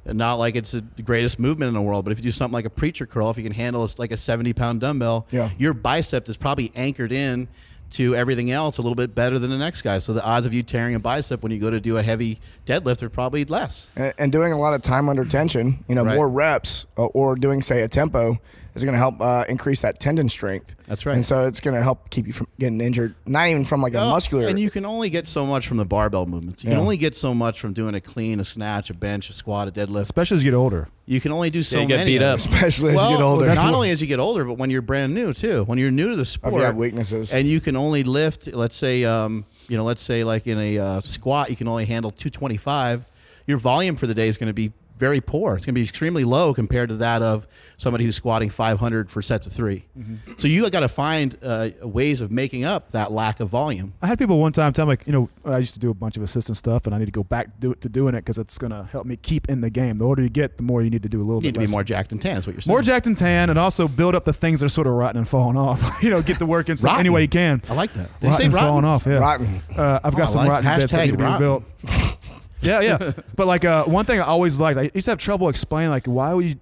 not like it's the greatest movement in the world, but if you do something like a preacher curl, if you can handle it's like a 70-pound dumbbell, your bicep is probably anchored in to everything else a little bit better than the next guy. So the odds of you tearing a bicep when you go to do a heavy deadlift are probably less. And doing a lot of time under tension, Right. more reps, or doing, say, a tempo is going to help increase that tendon strength. That's right. And so it's going to help keep you from getting injured, not even from like a muscular. And you can only get so much from the barbell movements. You can only get so much from doing a clean, a snatch, a bench, a squat, a deadlift. Especially as you get older. You can only do so you get many. beat of up. them. Especially as you get older. Not only as you get older, but when you're brand new too. When you're new to the sport, If you have weaknesses. and you can only lift, let's say like in a squat, you can only handle 225. Your volume for the day is going to be very poor. It's going to be extremely low compared to that of somebody who's squatting 500 for sets of 3. Mm-hmm. So you got to find ways of making up that lack of volume. I had people one time tell me, I used to do a bunch of assistant stuff, and I need to go back to doing it because it's going to help me keep in the game. The older you get, the more you need to do a little You bit need to be less. more jacked and tan, is what you're saying. More jacked and tan, and also build up the things that are sort of rotten and falling off. Get the work in any way you can. I like that. Did you Rotten say and rotten? falling off, yeah. Rotten. I've got some rotten bits that need to be rebuilt. Yeah. But like one thing I always liked, I used to have trouble explaining like why would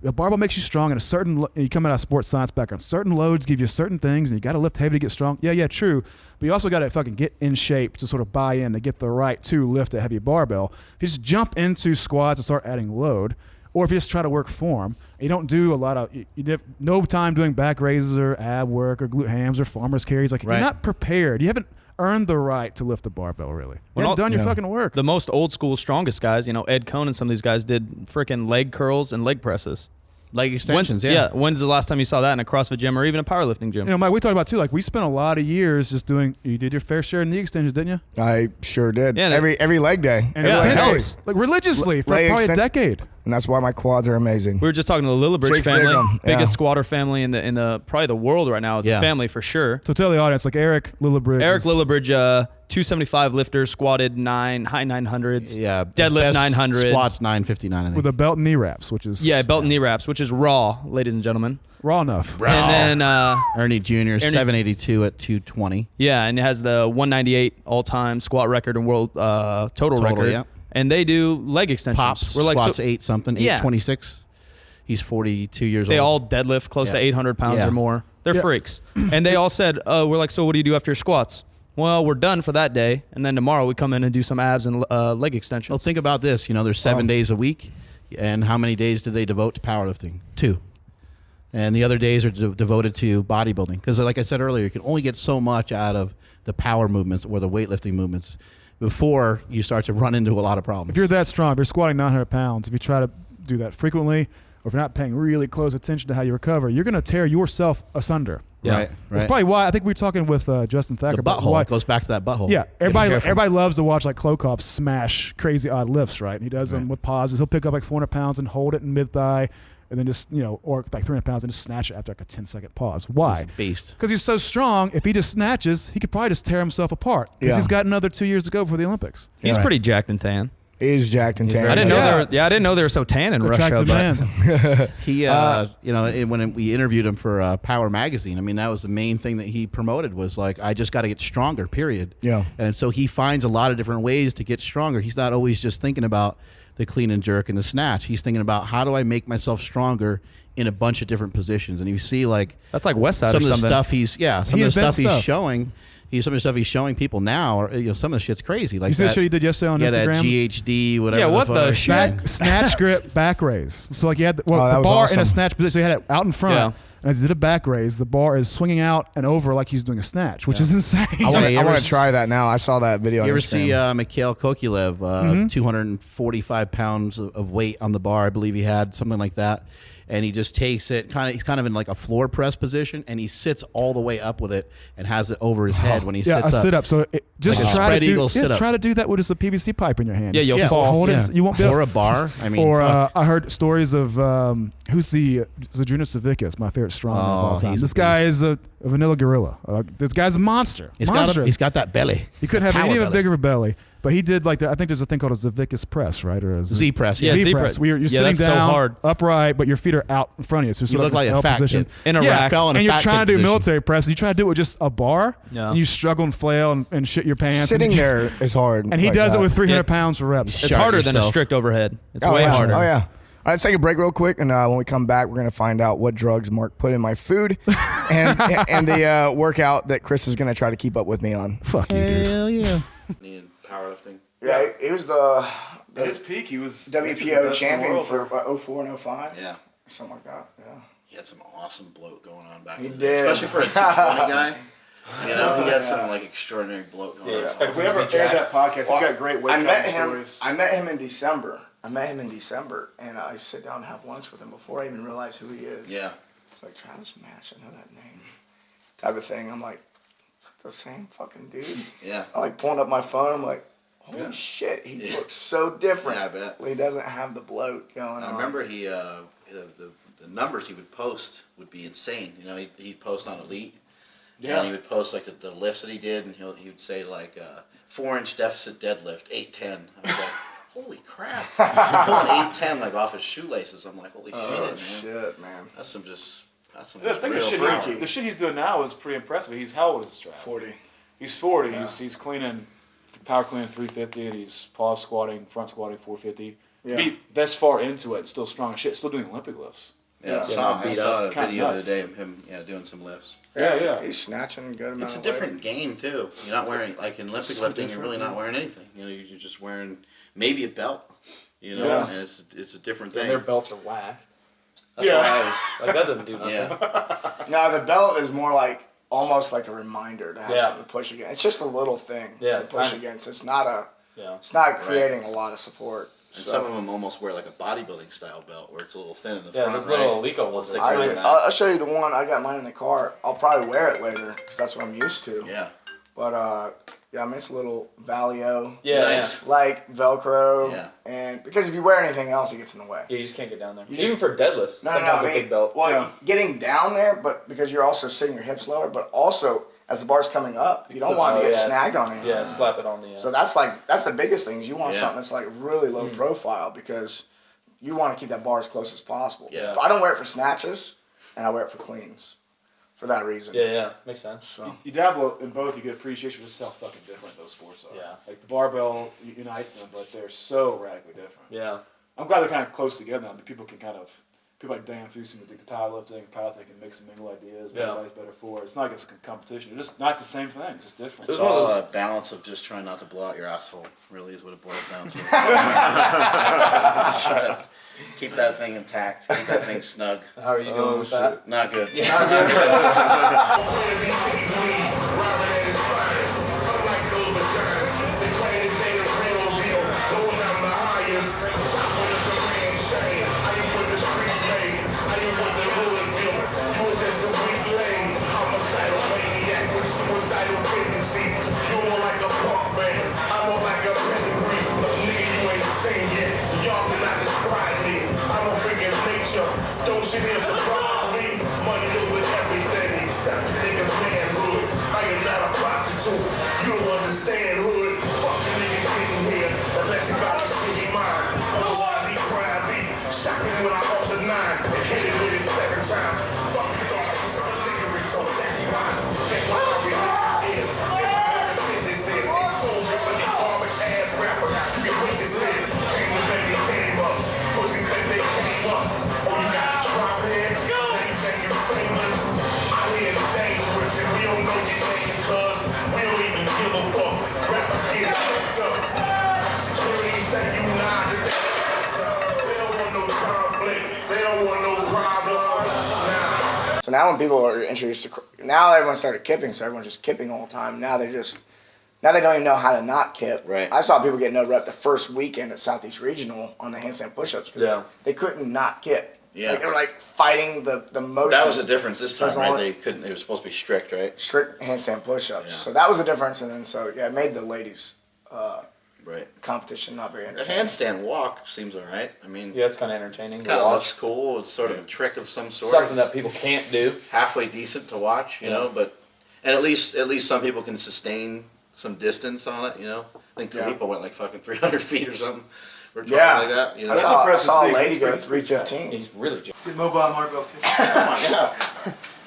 a barbell makes you strong, and you come out of sports science background. Certain loads give you certain things, and you got to lift heavy to get strong. Yeah, true. But you also got to fucking get in shape to sort of buy in to get the right to lift a heavy barbell. If you just jump into squats and start adding load, or if you just try to work form, you don't do a lot of you have no time doing back raises or ab work or glute hams or farmer's carries. Like you're not prepared. You haven't earned the right to lift a barbell, really. You haven't done your fucking work. The most old school, strongest guys, Ed Cohn and some of these guys did freaking leg curls and leg presses. Leg extensions, When's the last time you saw that in a CrossFit gym or even a powerlifting gym? Mike, we talked about too. Like we spent a lot of years just doing. You did your fair share of knee extensions, didn't you? I sure did. Yeah, every leg day. And Yeah, it intensely, helps. like religiously for Leg probably a exten- decade. And that's why my quads are amazing. We were just talking to the Lillibridge Chicks dig family, 'em, biggest squatter family in the probably the world right now. As a family for sure. So tell the audience, like Eric Lillibridge. Eric Lillibridge, 275 lifter, squatted high 900s. Yeah. Deadlift best 900. Squats 959, I think. with a belt and knee wraps, which is Belt and knee wraps, which is raw, ladies and gentlemen. raw enough. And then Ernie Jr., 782 at 220. and it has the 198 all-time squat record and world total record. Yeah. And they do leg extensions. Pops, We're like squats 826. He's 42 years They old. all deadlift close to 800 pounds Yeah. or more. They're freaks. And they all said, we're like, so what do you do after your squats? Well, we're done for that day. And then tomorrow we come in and do some abs and leg extensions. Well, think about this. There's 7 days a week. And how many days do they devote to powerlifting? 2. And the other days are devoted to bodybuilding. Because like I said earlier, you can only get so much out of the power movements or the weightlifting movements before you start to run into a lot of problems. If you're that strong, if you're squatting 900 pounds, if you try to do that frequently, or if you're not paying really close attention to how you recover, you're going to tear yourself asunder. Yeah. Right. That's probably why I think we were talking with Justin Thacker The about butthole. why. It goes back to that butthole. Yeah, You gotta be careful. everybody loves to watch like Klokov smash crazy odd lifts, right? And he does them with pauses. He'll pick up like 400 pounds and hold it in mid thigh, and then just, or like 300 pounds and just snatch it after like a 10-second pause. Why? He's a beast. Because he's so strong. If he just snatches, he could probably just tear himself apart. Because he's got another 2 years to go for the Olympics. He's pretty jacked and tan. He is jacked and tan. I didn't know I didn't know they were so tan in Russia. Attractive man. He, when we interviewed him for Power Magazine, I mean, that was the main thing that he promoted was like, I just got to get stronger, period. Yeah. And so he finds a lot of different ways to get stronger. He's not always just thinking about the clean and jerk and the snatch. He's thinking about how do I make myself stronger in a bunch of different positions. And you see like that's like West Side some or of the something. stuff some of the stuff he's showing. Some of the stuff he's showing people now, or some of the shit's crazy. Like you see the shit he did yesterday on Instagram? That GHD, whatever. Yeah, what the shit? Snatch grip back raise. So like he had the bar in a snatch position. So he had it out in front. Yeah. And as he did a back raise, the bar is swinging out and over like he's doing a snatch, which is insane. I want to try that now. I saw that video on You ever Instagram. see Mikhail Kokulev, 245 pounds of weight on the bar, I believe he had, something like that. And he just takes it, he's kind of in like a floor press position, and he sits all the way up with it and has it over his head when he sits up. Yeah, a sit up. So just Like a try spread to eagle sit up. try to do that with just a PVC pipe in your hand. Yeah, you'll Just fall. hold it. You won't be able. Or a bar. I mean, Or fuck. I heard stories of who's the Zadrunas Savickas, my favorite strongman of all time. he's This a guy is a vanilla gorilla. This guy's a monster. He's got that belly. He couldn't have Power any of a belly. bigger of a belly. But he did like I think there's a thing called a Zavickas press, right? Or a Z press. Yeah, Z Z press. press. Where you're sitting that's so down, hard. upright, but your feet are out in front of you. So You look like a fat position. kid. In a Yeah, rack. Fell in a and you're fat trying kid to do position. military press, and you try to do it with just a bar, Yeah. and you struggle and flail and shit your pants. Sitting and there is hard. And he like does that. it with 300 Yeah. pounds for reps. It's Shut harder than a yourself. strict overhead. It's Oh, way yeah. harder. Oh, yeah. All right, let's take a break real quick, and when we come back, we're going to find out what drugs Mark put in my food and the workout that Chris is going to try to keep up with me on. Fuck you, dude. Hell yeah. Needed powerlifting. Yeah, he was At his peak, he was WPO champion for 04 and 05. Yeah. Or something like that, yeah. He had some awesome bloat going on back He in the day. did. Especially for a 220 guy. He had some like extraordinary bloat going on. If we ever aired that podcast, he's got great weight cutting stories. I met him in December. And I sit down and have lunch with him before I even realize who he is. Yeah. It's like, Travis Mash, I know that name. Type of thing. I'm like, the same fucking dude. Yeah. I like pulling up my phone. I'm like, holy shit, he looks so different. Yeah, I bet. He doesn't have the bloat going on. I remember he the numbers he would post would be insane. He'd post on Elite. Yeah. And he would post like the lifts that he did, and he would say like 4-inch deficit deadlift, 810. I was like, holy crap! He's pulling 810 like off his shoelaces. I'm like, holy shit, man. That's some just The thing real is, freaky. the shit he's doing now is pretty impressive. How old is this guy? 40. He's 40. Yeah. He's cleaning, power cleaning 350, and he's pause squatting, front squatting 450. Yeah. To be this far into it, still strong as shit, still doing Olympic lifts. I saw a kinda video the nuts. other day of him doing some lifts. Yeah. He's snatching a good amount It's a of different weight. game too. You're not wearing like in Olympic so lifting. You're different, really not yeah. wearing anything. You're just wearing maybe a belt. Yeah. And it's a different And thing. their belts are whack. That's why I Like that doesn't do nothing. was. Yeah. Now, the belt is more like, almost like a reminder to have Yeah. something to push against. It's just a little thing Yeah, to it's push kinda- against. It's not creating a lot of support. And some of them almost wear like a bodybuilding style belt where it's a little thin in the Yeah, front. those right? little Alico ones. Thick I, like that. I'll show you the one. I got mine in the car. I'll probably wear it later because that's what I'm used to. Yeah. But yeah, I mean, it's a little Valio, Yeah, Nice. like Velcro, Yeah. and because if you wear anything else, it gets in the way. yeah. You just can't get down there. You Even for deadlifts, No, sometimes I a mean, big belt. well, Yeah. getting down there, but because you're also sitting your hips lower, but also as the bar's coming up, you don't want it to get snagged on anything. Yeah, slap it on the. So that's the biggest thing is you want Yeah. something that's like really low profile because you want to keep that bar as close as possible. Yeah. If I don't wear it for snatches, and I wear it for cleans, for that reason. yeah, makes sense. So You dabble in both, you get appreciation for just how fucking different those sports are. Yeah. Like the barbell unites them, but they're so radically different. Yeah. I'm glad they're kind of close together now. But people like Dan Fusi with the powerlifting, powerlifting can mix and mingle ideas. Yeah. Everybody's better for it. It's not like it's a competition. They're just not the same thing. It's just different. It's one of all those- a balance of just trying not to blow out your asshole. Really is what it boils down to. Just try to keep that thing intact. Keep that thing snug. How are you doing with that? Not good. So y'all cannot describe me. I'm a freaking nature. So now when people are introduced to, now everyone started kipping, so everyone's just kipping all the time. Now they don't even know how to not kip. Right. I saw people get no rep the first weekend at Southeast Regional on the handstand push-ups because they couldn't not kip. Yeah. Like, they were like fighting the motion. That was the difference this time, right? on- They couldn't. It was supposed to be strict, right? Strict handstand push-ups. Yeah. So that was the difference, and then it made the ladies Right. competition not very That entertaining. handstand walk seems all right. I mean, Yeah, it's kind of entertaining. kind of looks cool. It's sort of a trick of some sort. Something that people can't do. halfway decent to watch, you know. But and at least some people can sustain some distance on it, you know. I think Filippo went like fucking 300 feet or something. Or something like that, you know. I saw a to see. lady He's go pretty 315. He's really Get mobile barbell kick. Oh my god,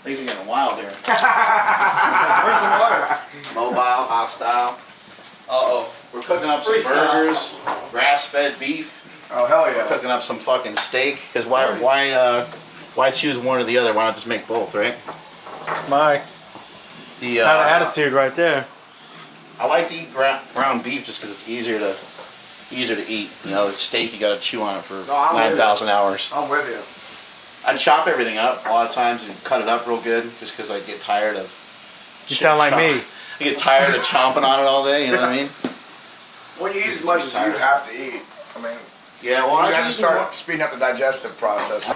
things are getting wild here. Where's the water? Mobile, hostile. We're cooking up some burgers, grass-fed beef. Oh hell yeah! Cooking up some fucking steak. Because why choose one or the other? Why not just make both, right? It's my The kind of attitude right there. I like to eat ground beef just because it's easier to eat. You know, it's steak, you got to chew on it for I'm with 9,000 hours. I'm with you. I chop everything up a lot of times and cut it up real good just because I get tired of. You sound like me. I get tired of chomping on it all day. You know what I mean? Well, you eat as much as you have to eat. I mean, Yeah. Well, you I got to just start speeding up the digestive process.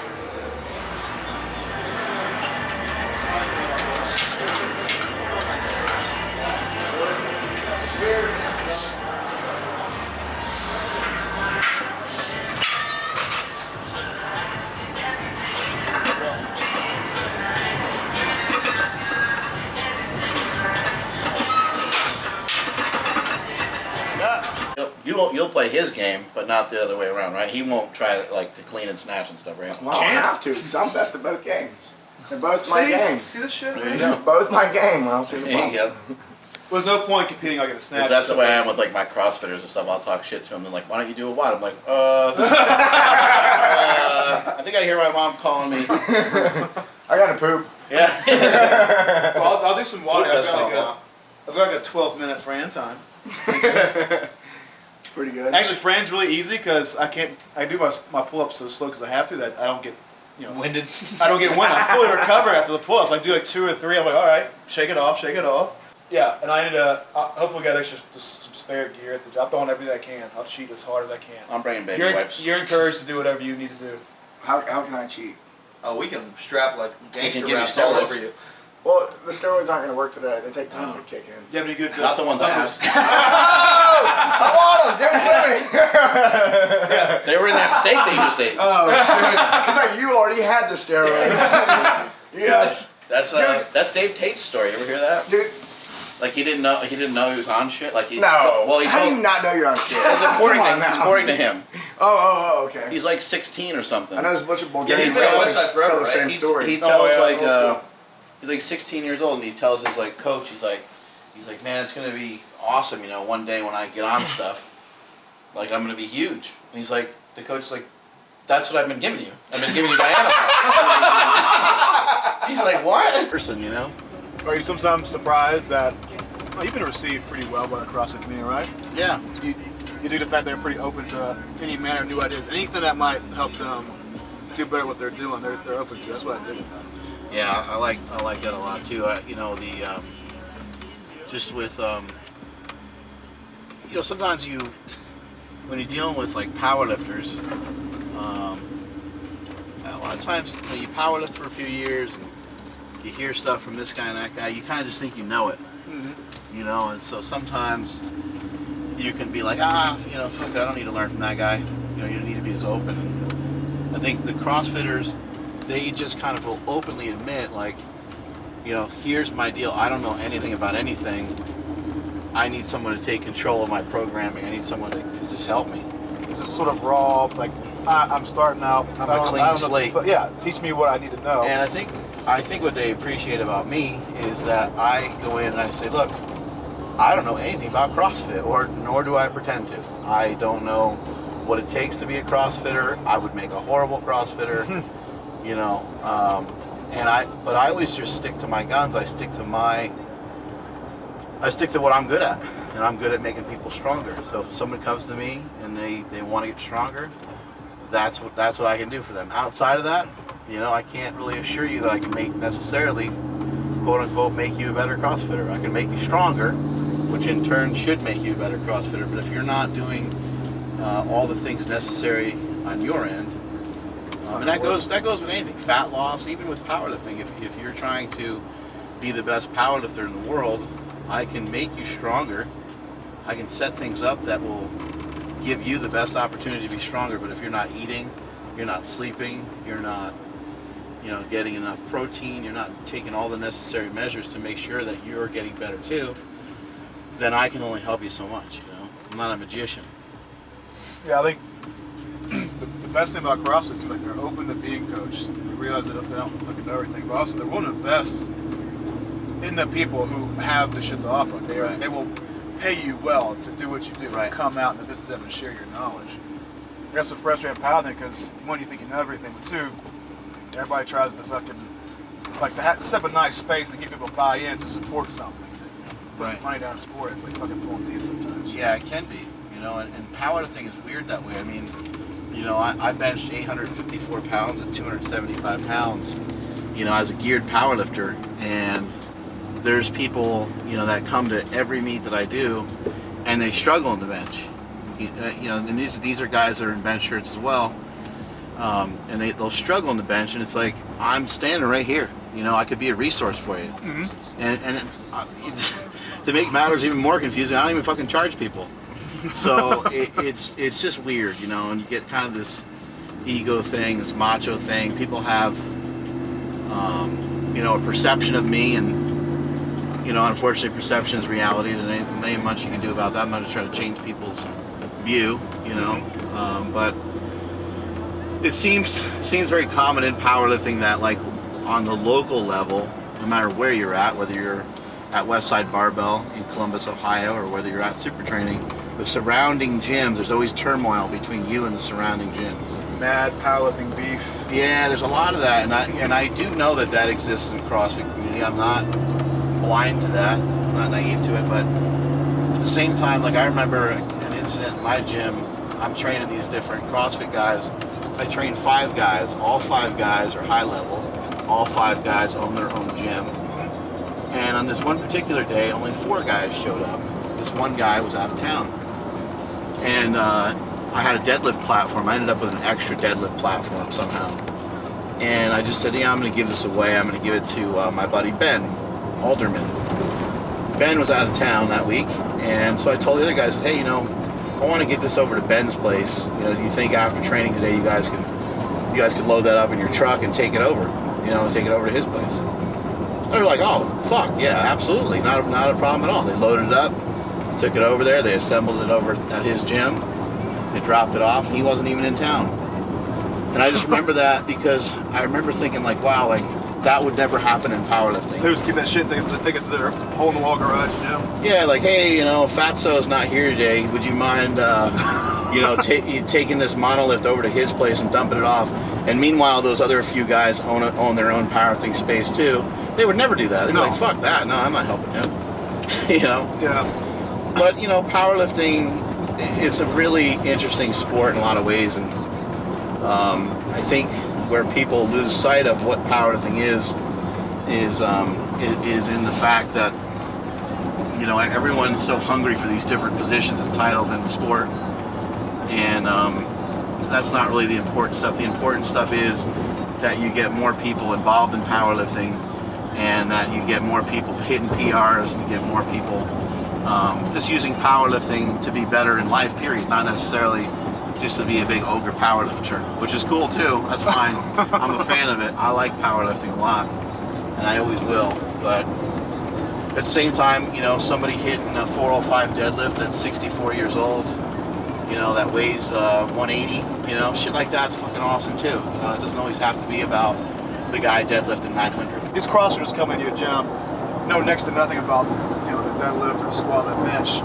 You'll play his game, but not the other way around, right? He won't try like to clean and snatch and stuff, right? Well, I don't have to because I'm best at both games. They're both my games. See this shit? There you go. Both my game. I don't see the There you problem. go. Well, there's no point competing like in a snatch. 'Cause that's the way I am with like my CrossFitters and stuff. I'll talk shit to them. They're like, "Why don't you do a WOD?" I'm like, I think I hear my mom calling me. I got to poop. Yeah. Well, I'll do some water. That's I've got like a 12-minute Fran time. Pretty good. Actually, Fran's really easy because I do my pull-ups so slow because I have to that I don't get, winded. I don't get winded. I'm fully recovered after the pull-ups. I do like 2 or 3. I'm like, all right, shake it off. Yeah, and I need to hopefully get some spare gear at the job. I'll throw on everything I can. I'll cheat as hard as I can. I'm bringing baby wipes. You're encouraged to do whatever you need to do. How can I cheat? Oh, we can strap like gangster give you wraps all steroids. over you. Well, the steroids aren't going to work today. They take time to kick in. You have any good? Not the ones I have. I want them. Give them to me. They were in that steak that you just ate. Oh, shit. It's like you already had the steroids. Yes. That's Dave Tate's story. You ever hear that? Dude, Like he didn't know he was on shit. Like he no. well, he How do told. you not know you're on shit? It's according Come on to, it's now. according to him. Oh, okay. He's like 16 or something. I know there's a bunch of Yeah, Bulgarian he's been on wrestlers Westside forever, tell the right? same story. He tells yeah, like old school. he's like 16 years old, and he tells his like coach, he's like, man, it's gonna be awesome, one day when I get on stuff, like I'm gonna be huge. And he's like, the coach is like, that's what I've been giving you. I've been giving you Diana. He's like, what? Person, Are you sometimes surprised that you've been received pretty well by the CrossFit community, right? Yeah. You do the fact they're pretty open to any manner of new ideas, anything that might help them do better what they're doing. They're open to. That's what I did. Yeah, I like that a lot too. Just with sometimes when you're dealing with like powerlifters, a lot of times you powerlift for a few years and you hear stuff from this guy and that guy, you kind of just think you know it, and so sometimes you can be like, fuck it, I don't need to learn from that guy. You don't need to be as open. I think the CrossFitters, they just kind of will openly admit, like, here's my deal. I don't know anything about anything. I need someone to take control of my programming. I need someone to just help me. It's just sort of raw, like I'm starting out. I'm a clean slate. Yeah, teach me what I need to know. And I think what they appreciate about me is that I go in and I say, look, I don't know anything about CrossFit, nor do I pretend to. I don't know what it takes to be a CrossFitter. I would make a horrible CrossFitter, but I always just stick to my guns. I stick to what I'm good at, and I'm good at making people stronger. So if someone comes to me and they want to get stronger, that's what I can do for them. Outside of that, You know, I can't really assure you that I can make necessarily, quote unquote, make you a better CrossFitter. I can make you stronger, which in turn should make you a better CrossFitter. But if you're not doing all the things necessary on your end, and that goes with anything, fat loss, even with powerlifting. If you're trying to be the best powerlifter in the world, I can make you stronger. I can set things up that will give you the best opportunity to be stronger. But if you're not eating, you're not sleeping, you're not, getting enough protein, you're not taking all the necessary measures to make sure that you're getting better too, then I can only help you so much. I'm not a magician. Yeah, I think the best thing about CrossFit is like they're open to being coached. You realize that they don't fucking know everything, but also they're willing to invest in the people who have the shit to offer. They will pay you well to do what you do. Right. Come out and visit them and share your knowledge. That's what frustrating powerlifting, because one, you think you know everything, but two, everybody tries to fucking to set up a nice space and get people to buy in to support something. Put some money down in sport. It's like fucking pulling teeth sometimes. Yeah, it can be. And powerlifting is weird that way. I mean, I benched 854 pounds at 275 pounds, as a geared powerlifter. And there's people, that come to every meet that I do, and they struggle in the bench. And these are guys that are in bench shirts as well. And they'll struggle in the bench, and it's like, I'm standing right here. I could be a resource for you. Mm-hmm. And to make matters even more confusing, I don't even fucking charge people. So it's just weird, and you get kind of this ego thing, this macho thing. People have, a perception of me, and, unfortunately perception is reality. There ain't much you can do about that. I'm not just trying to change people's view, but it seems very common in powerlifting that, like, on the local level, no matter where you're at, whether you're at Westside Barbell in Columbus, Ohio, or whether you're at Super Training, the surrounding gyms, there's always turmoil between you and the surrounding gyms. Mad powerlifting beef. Yeah, there's a lot of that, and I do know that exists in the CrossFit community. I'm not blind to that. I'm not naive to it, but at the same time, like, I remember an incident in my gym. I'm training these different CrossFit guys. I train 5 guys. All 5 guys are high level. All 5 guys own their own gym. And on this one particular day, only 4 guys showed up. This one guy was out of town. And I had a deadlift platform. I ended up with an extra deadlift platform somehow. And I just said, I'm going to give this away. I'm going to give it to my buddy Ben Alderman. Ben was out of town that week. And so I told the other guys, hey, I want to get this over to Ben's place. Do you think after training today you guys could load that up in your truck and take it over? Take it over to his place. They were like, oh, fuck, yeah, absolutely. Not a problem at all. They loaded it up, took it over there, they assembled it over at his gym, they dropped it off, and he wasn't even in town. And I just remember that because I remember thinking, like, wow, like, that would never happen in powerlifting. They just keep that shit, take it to their hole-in-the-wall garage, Yeah, like, hey, Fatso's not here today. Would you mind, taking this monolift over to his place and dumping it off? And meanwhile, those other few guys own their own powerlifting space too. They would never do that. They'd be like, fuck that. No, I'm not helping him. Yeah. But, powerlifting, it's a really interesting sport in a lot of ways. And I think where people lose sight of what powerlifting is in the fact that, everyone's so hungry for these different positions and titles in the sport. And that's not really the important stuff. The important stuff is that you get more people involved in powerlifting, and that you get more people hitting PRs, and you get more people just using powerlifting to be better in life, period. Not necessarily just to be a big ogre powerlifter, which is cool too. That's fine. I'm a fan of it. I like powerlifting a lot, and I always will. But at the same time, somebody hitting a 405 deadlift that's 64 years old, that weighs 180, shit like that's fucking awesome too. It doesn't always have to be about the guy deadlifting 900. These CrossFitters come into your gym, know next to nothing about the deadlift or the squat or the bench.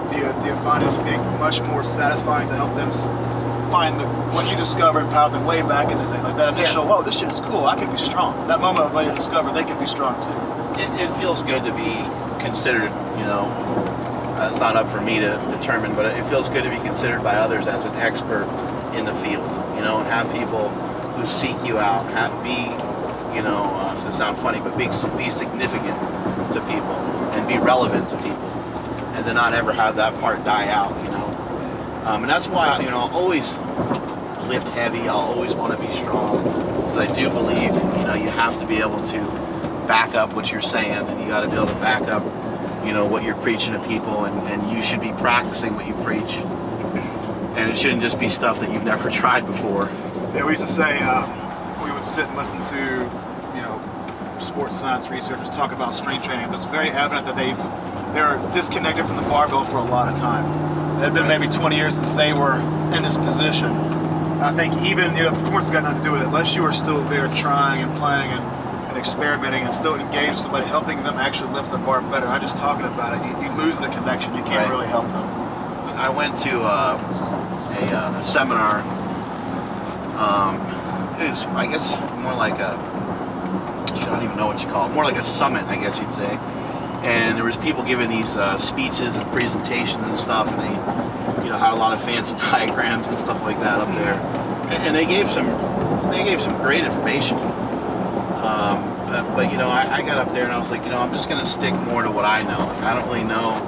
Do you find it as being much more satisfying to help them find when you discovered powerlifting way back in the day, like that initial, whoa, this shit is cool, I can be strong. That moment when you discover they can be strong too. It feels good to be considered, it's not up for me to determine, but it feels good to be considered by others as an expert in the field, and have people who seek you out, to sound funny, but be significant to people and be relevant to people, and to not ever have that part die out, and that's why, I'll always lift heavy. I'll always want to be strong, because I do believe, you have to be able to back up what you're saying, and you got to be able to back up, what you're preaching to people, and you should be practicing what you preach, and it shouldn't just be stuff that you've never tried before. Yeah, we used to say we would sit and listen to, sports science researchers talk about strength training, but it's very evident that they're disconnected from the barbell for a lot of time. It had been maybe 20 years since they were in this position. I think even, performance has got nothing to do with it, unless you are still there trying and playing and experimenting and still engaged with somebody, helping them actually lift the bar better. I'm just talking about it. You lose the connection. You can't really help them. I went to a seminar. It was, I guess, more like I don't even know what you call it. More like a summit, I guess you'd say. And there was people giving these speeches and presentations and stuff, and they, had a lot of fancy diagrams and stuff like that up there. And they gave some great information. But I got up there and I was like, I'm just going to stick more to what I know. Like, I don't really know.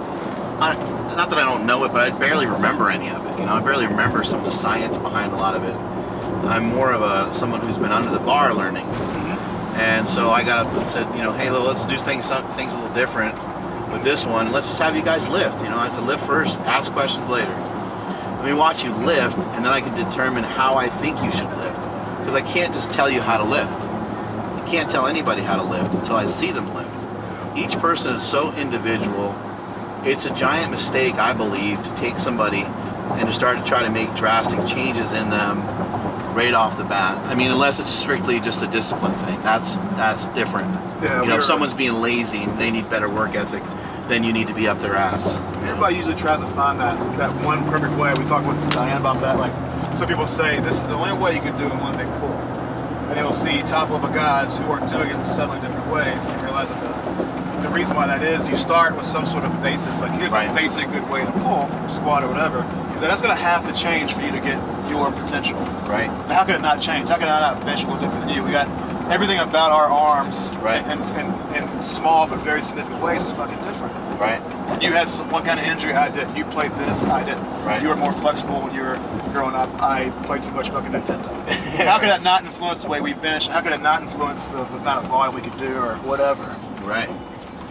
Not that I don't know it, but I barely remember any of it. I barely remember some of the science behind a lot of it. I'm more of someone who's been under the bar learning. And so I got up and said, hey, let's do things a little different with this one. Let's just have you guys lift. I said, lift first, ask questions later. Let me watch you lift, and then I can determine how I think you should lift. Because I can't just tell you how to lift. I can't tell anybody how to lift until I see them lift. Each person is so individual. It's a giant mistake, I believe, to take somebody and to start to try to make drastic changes in them right off the bat. I mean, unless it's strictly just a discipline thing. That's different. Yeah, if someone's being lazy and they need better work ethic, then you need to be up their ass. Everybody usually tries to find that one perfect way. We talked with Diane about that. Like, some people say this is the only way you can do it in one big pull. And you'll see top-level guys who are doing it in 7 different ways, and you realize that the reason why that is, you start with some sort of basis. Like, here's a basic good way to pull, squat or whatever. That's going to have to change for you to get your potential. Right. Now, how could it not change? How could I not eventually look different than you? We got everything about our arms in small but very significant ways is fucking different. Right. You had one kind of injury, I didn't. You played this, I didn't. Right. You were more flexible when you were growing up. I played too much fucking Nintendo. How could that not influence the way we bench? How could it not influence the amount of volume we could do or whatever? Right.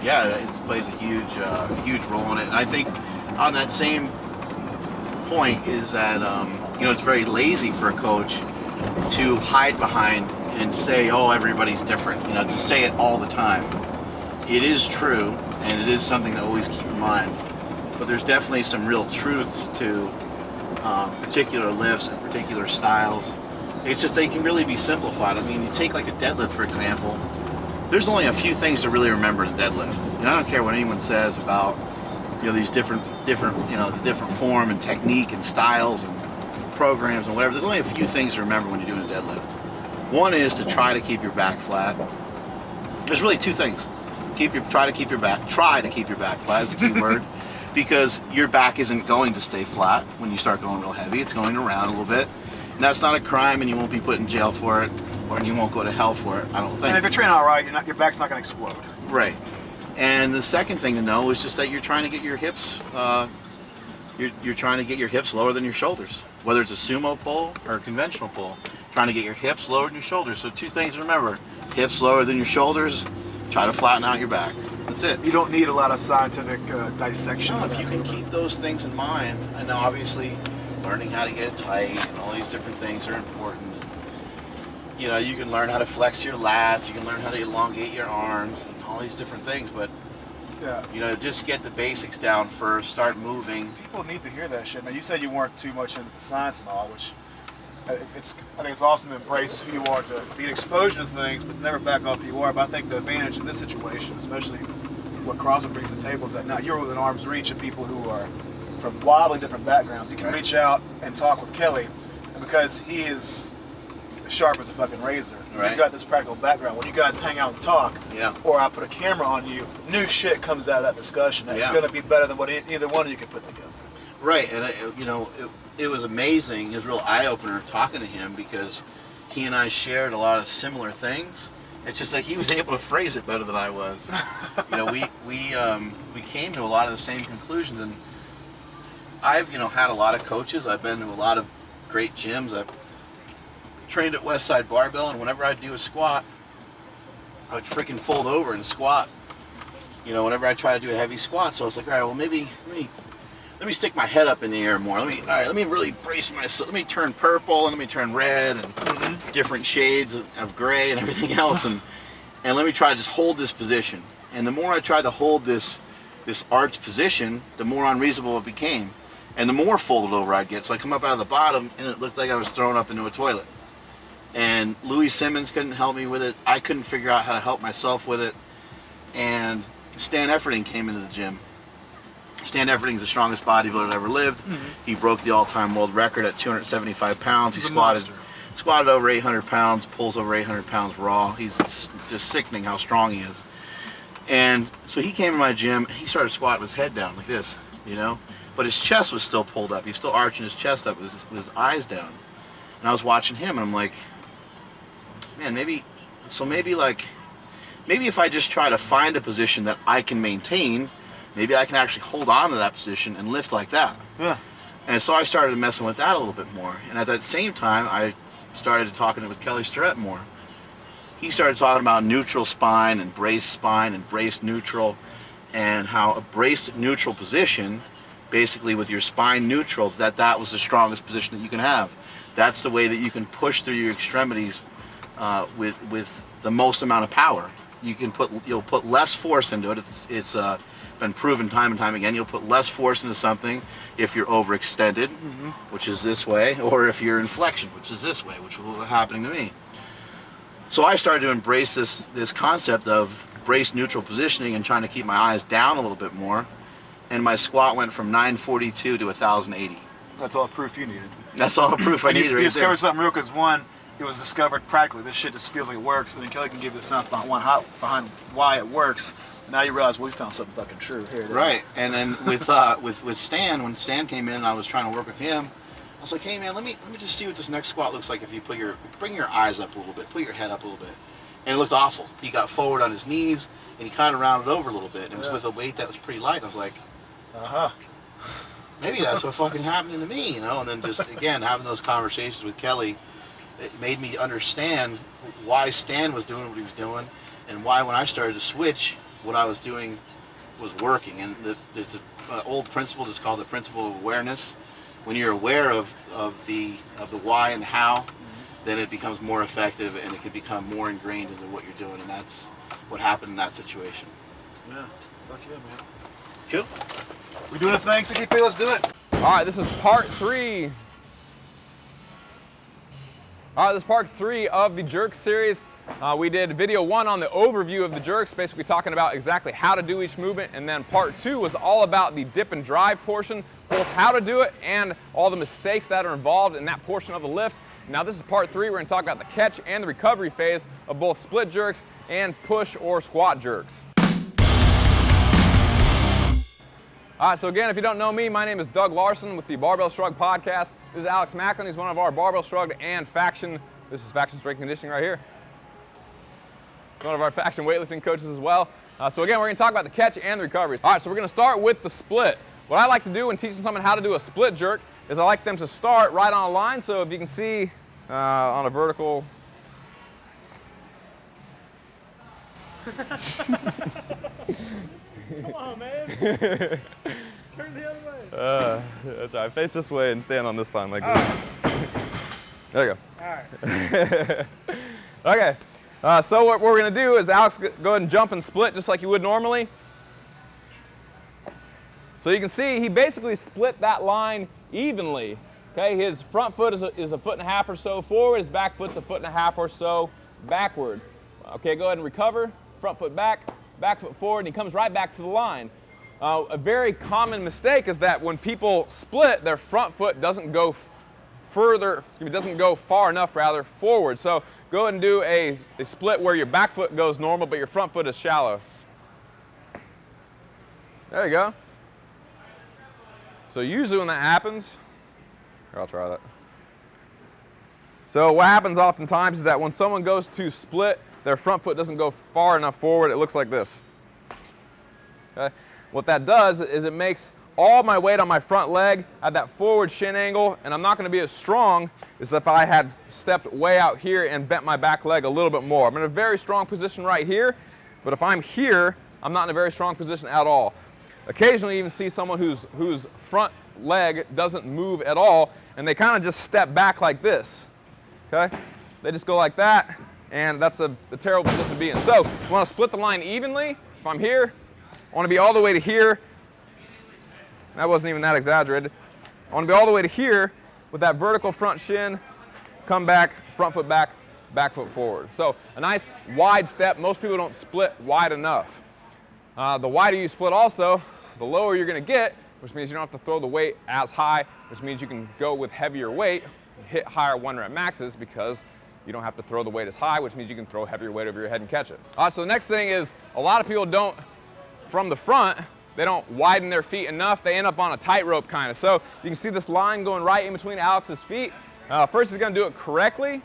Yeah, it plays a huge role in it. And I think on that same point is that it's very lazy for a coach to hide behind and say, oh, everybody's different, to say it all the time. It is true, and it is something to always keep in mind, but there's definitely some real truths to particular lifts and particular styles. It's just they can really be simplified. I mean, you take like a deadlift, for example. There's only a few things to really remember in deadlift. I don't care what anyone says about these different the different form and technique and styles and programs and whatever. There's only a few things to remember when you're doing a deadlift. One is to try to keep your back flat. There's really 2 things. Try to keep your back flat is the key word, because your back isn't going to stay flat when you start going real heavy. It's going to round a little bit, and that's not a crime, and you won't be put in jail for it, or you won't go to hell for it. I don't think. And if you're training all right, your back's not going to explode. Right. And the second thing to know is just that you're trying to get your hips. You're trying to get your hips lower than your shoulders, whether it's a sumo pull or a conventional pull. Trying to get your hips lower than your shoulders. So 2 things to remember: hips lower than your shoulders. Try to flatten out your back. That's it. You don't need a lot of scientific dissection. No, if you can keep those things in mind, and obviously learning how to get it tight and all these different things are important. You can learn how to flex your lats. You can learn how to elongate your arms and all these different things, but just get the basics down first. Start moving. People need to hear that shit. Now, you said you weren't too much into the science and all, which I think it's awesome to embrace who you are, to get exposure to things, but never back off who you are. But I think the advantage in this situation, especially what CrossFit brings to the table, is that now you're within arm's reach of people who are from wildly different backgrounds. You can reach out and talk with Kelly, and because he is sharp as a fucking razor, you've got this practical background. When you guys hang out and talk, or I put a camera on you, new shit comes out of that discussion that's going to be better than what either one of you could put together. Right, and it was amazing. It was a real eye-opener talking to him, because he and I shared a lot of similar things. It's just like he was able to phrase it better than I was. We came to a lot of the same conclusions, and I've had a lot of coaches. I've been to a lot of great gyms. I've trained at Westside Barbell, and whenever I'd do a squat, I would freaking fold over and squat. Whenever I try to do a heavy squat, so I was like, all right, well maybe let me stick my head up in the air more. Let me really brace myself. Let me turn purple and let me turn red and different shades of gray and everything else, and let me try to just hold this position. And the more I tried to hold this arched position, the more unreasonable it became, and the more folded over I'd get. So I come up out of the bottom, and it looked like I was thrown up into a toilet. And Louis Simmons couldn't help me with it. I couldn't figure out how to help myself with it. And Stan Efferding came into the gym. Stan Efferding's the strongest bodybuilder that ever lived. He broke the all-time world record at 275 pounds. He squatted over 800 pounds, pulls over 800 pounds raw. He's just sickening how strong he is. And so he came to my gym, and he started squatting with his head down like this, But his chest was still pulled up. He was still arching his chest up with his eyes down. And I was watching him, and I'm like, man, maybe if I just try to find a position that I can maintain, maybe I can actually hold on to that position and lift like that. Yeah. And so I started messing with that a little bit more. And at that same time, I started talking with Kelly Starrett more. He started talking about neutral spine and braced neutral, and how a braced neutral position, basically with your spine neutral, that was the strongest position that you can have. That's the way that you can push through your extremities with the most amount of power. You'll put less force into it. It's been proven time and time again. You'll put less force into something if you're overextended, which is this way, or if you're in flexion, which is this way, which was happening to me. So I started to embrace this concept of braced neutral positioning and trying to keep my eyes down a little bit more. And my squat went from 942 to 1,080. That's all the proof you needed. That's all the proof I needed. You discovered something real, because one, it was discovered practically. This shit just feels like it works, and then Kelly can give you the science behind why it works. And now you realize, well, we found something fucking true here. Right. And then with Stan, when Stan came in and I was trying to work with him, I was like, hey man, let me just see what this next squat looks like if you bring your eyes up a little bit, put your head up a little bit. And it looked awful. He got forward on his knees and he kind of rounded over a little bit. And it was with a weight that was pretty light. And I was like, maybe that's what fucking happening to me, And then just again having those conversations with Kelly, it made me understand why Stan was doing what he was doing, and why when I started to switch, what I was doing was working. And there's an old principle that's called the principle of awareness. When you're aware of the why and the how, then it becomes more effective, and it can become more ingrained into what you're doing. And that's what happened in that situation. Yeah. Fuck yeah, man. Cool. We doing a thing, CDP? Let's do it. All right, this is part 3. All right, this is part 3 of the jerk series. We did video 1 on the overview of the jerks, basically talking about exactly how to do each movement, and then part 2 was all about the dip and drive portion, both how to do it and all the mistakes that are involved in that portion of the lift. Now this is part 3. We're going to talk about the catch and the recovery phase of both split jerks and push or squat jerks. All right, so again, if you don't know me, my name is Doug Larson with the Barbell Shrugged podcast. This is Alex Macklin. He's one of our Barbell Shrugged and Faction. This is Faction Strength Conditioning right here. One of our Faction weightlifting coaches as well. So again, we're going to talk about the catch and the recovery. All right, so we're going to start with the split. What I like to do when teaching someone how to do a split jerk is I like them to start right on a line. So if you can see on a vertical. Come on, man. Turn the other way. That's right. Face this way and stand on this line like this. There you go. All right. Okay. So what we're going to do is Alex, go ahead and jump and split just like you would normally. So you can see he basically split that line evenly. Okay, his front foot is a foot and a half or so forward. His back foot's a foot and a half or so backward. Okay, go ahead and recover. Front foot back foot forward, and he comes right back to the line. A very common mistake is that when people split, their front foot doesn't go far enough forward. So go ahead and do a split where your back foot goes normal, but your front foot is shallow. There you go. So usually when that happens, here, I'll try that. So what happens oftentimes is that when someone goes to split, their front foot doesn't go far enough forward. It looks like this. Okay? What that does is it makes all my weight on my front leg at that forward shin angle, and I'm not going to be as strong as if I had stepped way out here and bent my back leg a little bit more. I'm in a very strong position right here, but if I'm here, I'm not in a very strong position at all. Occasionally you even see someone whose front leg doesn't move at all, and they kind of just step back like this. Okay? They just go like that, and that's a terrible position to be in. So you want to split the line evenly. If I'm here, I want to be all the way to here. That wasn't even that exaggerated. I want to be all the way to here with that vertical front shin, come back, front foot back, back foot forward. So a nice wide step. Most people don't split wide enough. The wider you split also, the lower you're going to get, which means you don't have to throw the weight as high, which means you can go with heavier weight, hit higher 1-rep maxes because you don't have to throw the weight as high, which means you can throw heavier weight over your head and catch it. All right, so the next thing is a lot of people don't, from the front, they don't widen their feet enough. They end up on a tightrope kind of. So you can see this line going right in between Alex's feet. First he's going to do it correctly.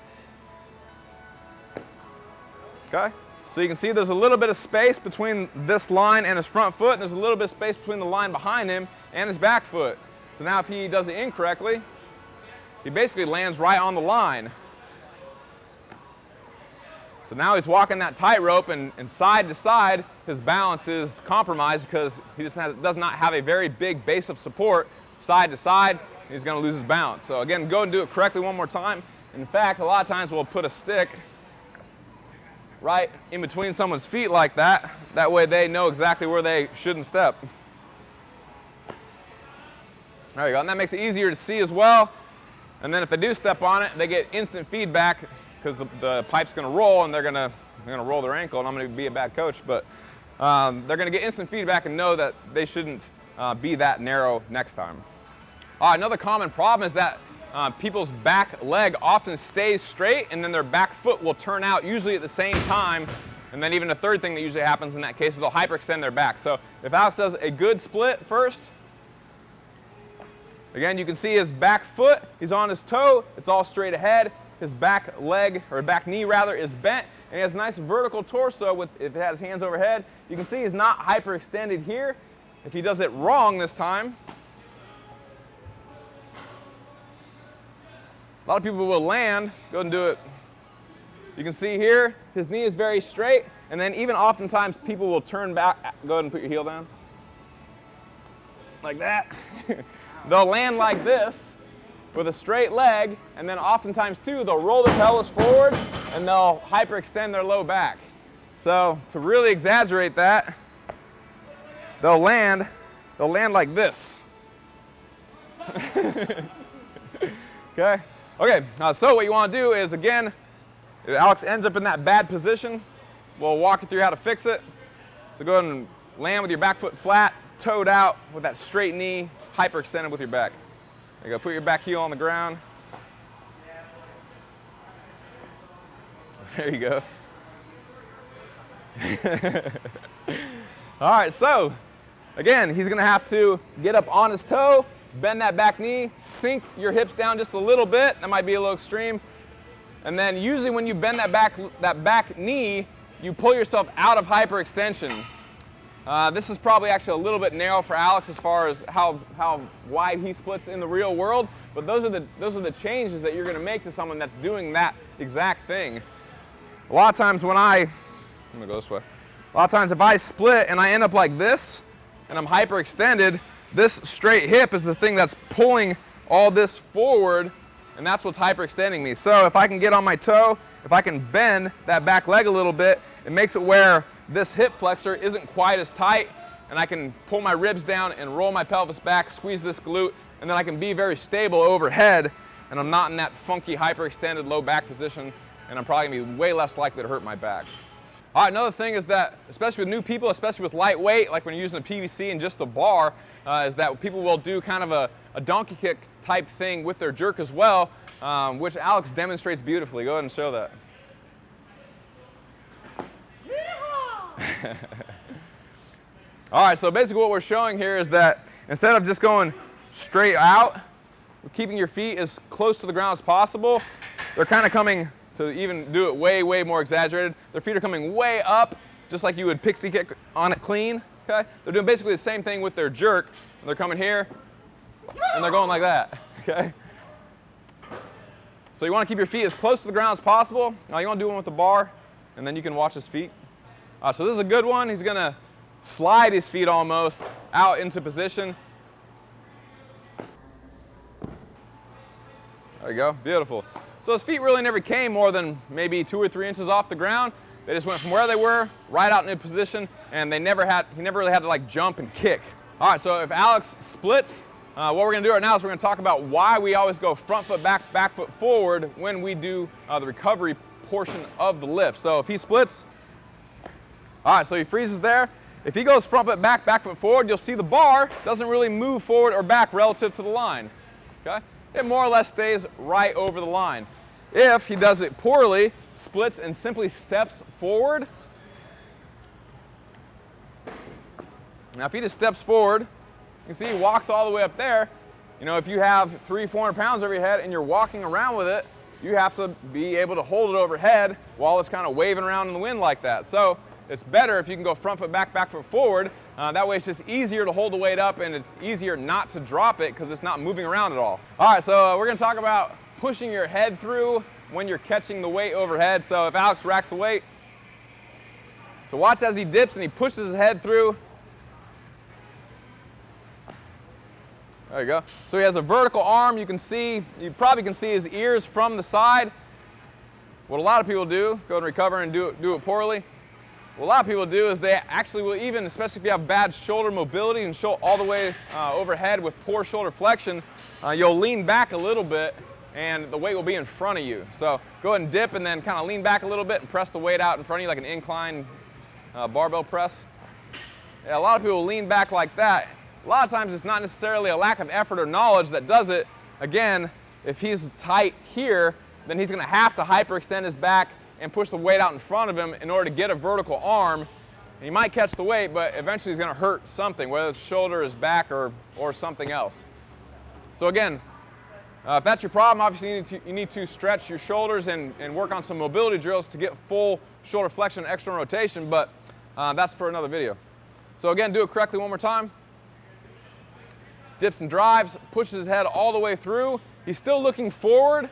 Okay. So you can see there's a little bit of space between this line and his front foot, and there's a little bit of space between the line behind him and his back foot. So now if he does it incorrectly, he basically lands right on the line. So now he's walking that tightrope, and side to side, his balance is compromised because he just does not have a very big base of support side to side. He's going to lose his balance. So again, go and do it correctly one more time. In fact, a lot of times we'll put a stick right in between someone's feet like that. That way they know exactly where they shouldn't step. There you go, and that makes it easier to see as well. And then if they do step on it, they get instant feedback because the pipe's going to roll, and they're going to roll their ankle, and I'm going to be a bad coach, but they're going to get instant feedback and know that they shouldn't be that narrow next time. Another common problem is that people's back leg often stays straight, and then their back foot will turn out usually at the same time. And then even a third thing that usually happens in that case is they'll hyperextend their back. So if Alex does a good split first, again, you can see his back foot, he's on his toe, it's all straight ahead. His back leg, or back knee rather, is bent, and he has a nice vertical torso with, if it has hands overhead. You can see he's not hyperextended here. If he does it wrong this time, a lot of people will land, go and do it. You can see here, his knee is very straight, and then even oftentimes people will turn back. Go ahead and put your heel down. Like that. They'll land like this with a straight leg, and then oftentimes too, they'll roll their pelvis forward and they'll hyperextend their low back. So to really exaggerate that, they'll land like this. Okay? Okay, so what you want to do is, again, if Alex ends up in that bad position, we'll walk you through how to fix it. So go ahead and land with your back foot flat, toed out with that straight knee, hyperextended with your back. There you go, put your back heel on the ground. There you go. All right, so again, he's gonna have to get up on his toe, bend that back knee, sink your hips down just a little bit. That might be a little extreme. And then usually when you bend that back knee, you pull yourself out of hyperextension. This is probably actually a little bit narrow for Alex as far as how wide he splits in the real world, but those are the changes that you're going to make to someone that's doing that exact thing. A lot of times when I'm going to go this way. A lot of times if I split and I end up like this and I'm hyperextended, this straight hip is the thing that's pulling all this forward, and that's what's hyperextending me. So if I can get on my toe, if I can bend that back leg a little bit, it makes it where this hip flexor isn't quite as tight, and I can pull my ribs down and roll my pelvis back, squeeze this glute, and then I can be very stable overhead, and I'm not in that funky hyperextended low back position, and I'm probably gonna be way less likely to hurt my back. All right, another thing is that, especially with new people, especially with lightweight, like when you're using a PVC and just a bar, is that people will do kind of a donkey kick type thing with their jerk as well, which Alex demonstrates beautifully. Go ahead and show that. All right, so basically what we're showing here is that instead of just going straight out, we're keeping your feet as close to the ground as possible, they're kind of coming, to even do it way, way more exaggerated, their feet are coming way up, just like you would pixie kick on it clean, okay? They're doing basically the same thing with their jerk. And they're coming here, and they're going like that, okay? So you want to keep your feet as close to the ground as possible. Now you want to do one with the bar, and then you can watch his feet. So this is a good one. He's going to slide his feet almost out into position. There you go, beautiful. So his feet really never came more than maybe 2 or 3 inches off the ground. They just went from where they were right out into position, and he never really had to like jump and kick. All right, so if Alex splits, what we're gonna do right now is we're gonna talk about why we always go front foot back, back foot forward when we do the recovery portion of the lift. So if he splits, all right, so he freezes there. If he goes front foot back, back foot forward, you'll see the bar doesn't really move forward or back relative to the line, okay? It more or less stays right over the line. If he does it poorly, splits and simply steps forward. Now if he just steps forward, you can see he walks all the way up there. You know, if you have 300-400 pounds over your head and you're walking around with it, you have to be able to hold it overhead while it's kind of waving around in the wind like that. So it's better if you can go front foot back, back foot forward. That way it's just easier to hold the weight up, and it's easier not to drop it because it's not moving around at all. All right, so we're gonna talk about pushing your head through when you're catching the weight overhead. So if Alex racks the weight, so watch as he dips and he pushes his head through. There you go. So he has a vertical arm. You probably can see his ears from the side. What a lot of people do, go and recover and do it poorly. What a lot of people do is they actually will even, especially if you have bad shoulder mobility and all the way overhead with poor shoulder flexion, you'll lean back a little bit and the weight will be in front of you. So go ahead and dip and then kind of lean back a little bit and press the weight out in front of you like an incline barbell press. Yeah, a lot of people lean back like that. A lot of times it's not necessarily a lack of effort or knowledge that does it. Again, if he's tight here, then he's gonna have to hyperextend his back and push the weight out in front of him in order to get a vertical arm. And he might catch the weight, but eventually he's gonna hurt something, whether it's shoulder, his back, or something else. So again, if that's your problem, obviously you need to stretch your shoulders and work on some mobility drills to get full shoulder flexion and external rotation, but that's for another video. So again, do it correctly one more time. Dips and drives, pushes his head all the way through. He's still looking forward.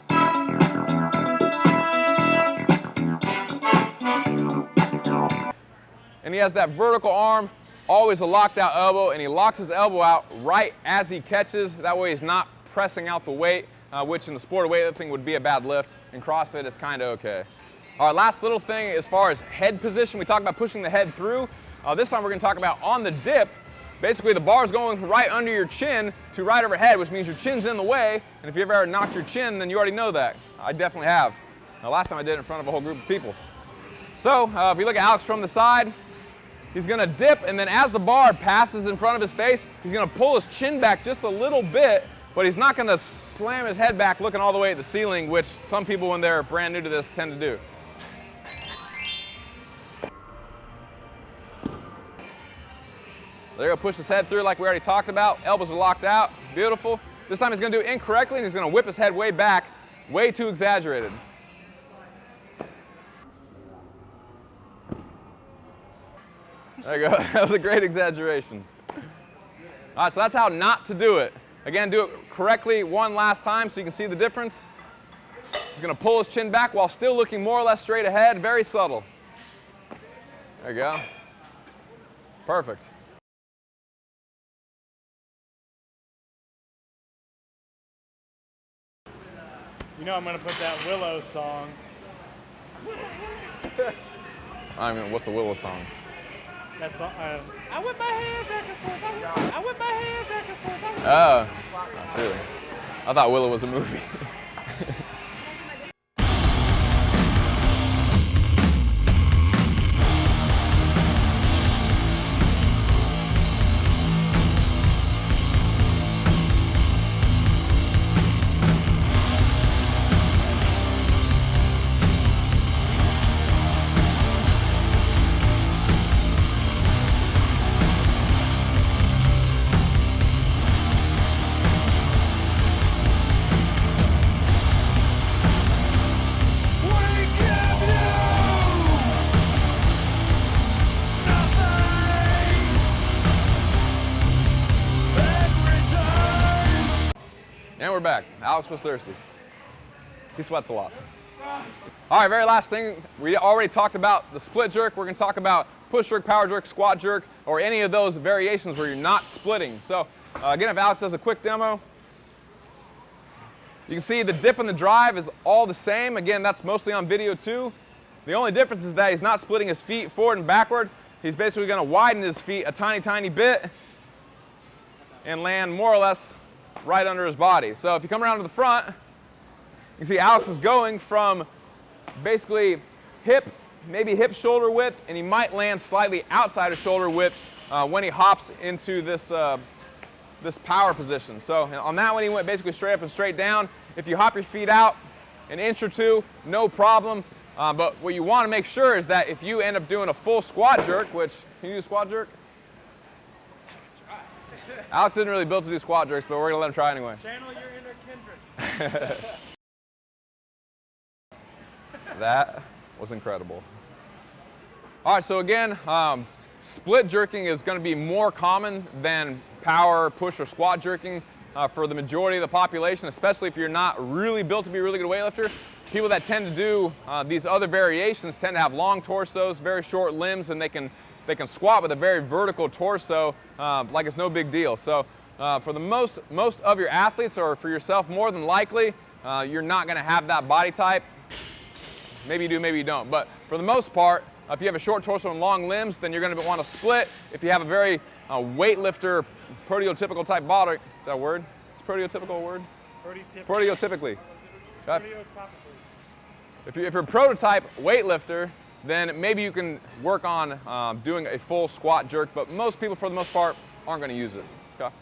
And he has that vertical arm, always a locked out elbow, and he locks his elbow out right as he catches. That way he's not pressing out the weight, which in the sport of weightlifting would be a bad lift. In CrossFit, it's kind of okay. All right, last little thing as far as head position, we talked about pushing the head through. This time we're gonna talk about on the dip. Basically the bar's going right under your chin to right overhead, which means your chin's in the way. And if you ever knocked your chin, then you already know that. I definitely have. Now, last time I did it in front of a whole group of people. So if you look at Alex from the side, he's gonna dip, and then as the bar passes in front of his face, he's gonna pull his chin back just a little bit, but he's not gonna slam his head back looking all the way at the ceiling, which some people when they're brand new to this tend to do. There you go, push his head through like we already talked about. Elbows are locked out, beautiful. This time he's gonna do it incorrectly and he's gonna whip his head way back, way too exaggerated. There you go, that was a great exaggeration. All right, so that's how not to do it. Again, do it correctly one last time so you can see the difference. He's gonna pull his chin back while still looking more or less straight ahead, very subtle. There you go. Perfect. You know I'm gonna put that Willow song. I mean, what's the Willow song? That song. I whip my head back and forth. I whip my head back and forth. Oh, shoot. I thought Willow was a movie. And we're back. Alex was thirsty. He sweats a lot. All right, very last thing. We already talked about the split jerk. We're going to talk about push jerk, power jerk, squat jerk, or any of those variations where you're not splitting. So again, if Alex does a quick demo, you can see the dip and the drive is all the same. Again, that's mostly on video too. The only difference is that he's not splitting his feet forward and backward. He's basically going to widen his feet a tiny, tiny bit and land more or less right under his body. So if you come around to the front, you can see Alex is going from basically hip, maybe hip shoulder width, and he might land slightly outside of shoulder width when he hops into this this power position. So on that one, he went basically straight up and straight down. If you hop your feet out an inch or two, no problem. But what you want to make sure is that if you end up doing a full squat jerk, which, can you do squat jerk? Alex isn't really built to do squat jerks, but we're going to let him try anyway. Channel your inner Kendrick. That was incredible. All right, so again, split jerking is going to be more common than power, push, or squat jerking for the majority of the population, especially if you're not really built to be a really good weightlifter. People that tend to do these other variations tend to have long torsos, very short limbs, and they can squat with a very vertical torso like it's no big deal. So for the most of your athletes, or for yourself more than likely, you're not going to have that body type. Maybe you do, maybe you don't. But for the most part, if you have a short torso and long limbs, then you're going to want to split. If you have a very weightlifter, prototypical type body, is that a word? Is prototypical a word? Prototypically. If you're a prototype weightlifter, then maybe you can work on doing a full squat jerk, but most people, for the most part, aren't going to use it. Okay?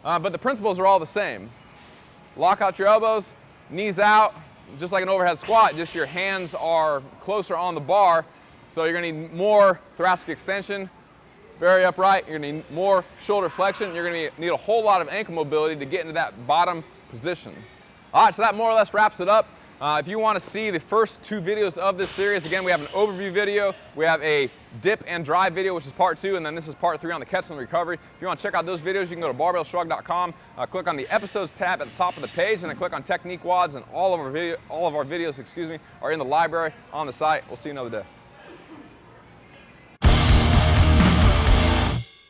But the principles are all the same. Lock out your elbows, knees out, just like an overhead squat, just your hands are closer on the bar, so you're going to need more thoracic extension, very upright, you're going to need more shoulder flexion, you're going to need a whole lot of ankle mobility to get into that bottom position. All right, so that more or less wraps it up. If you want to see the first 2 videos of this series, again, we have an overview video, we have a dip and drive video, which is part 2, and then this is part 3 on the catch and recovery. If you want to check out those videos, you can go to barbellshrugged.com, click on the episodes tab at the top of the page, and then click on technique wads, and all of our videos, are in the library on the site. We'll see you another day.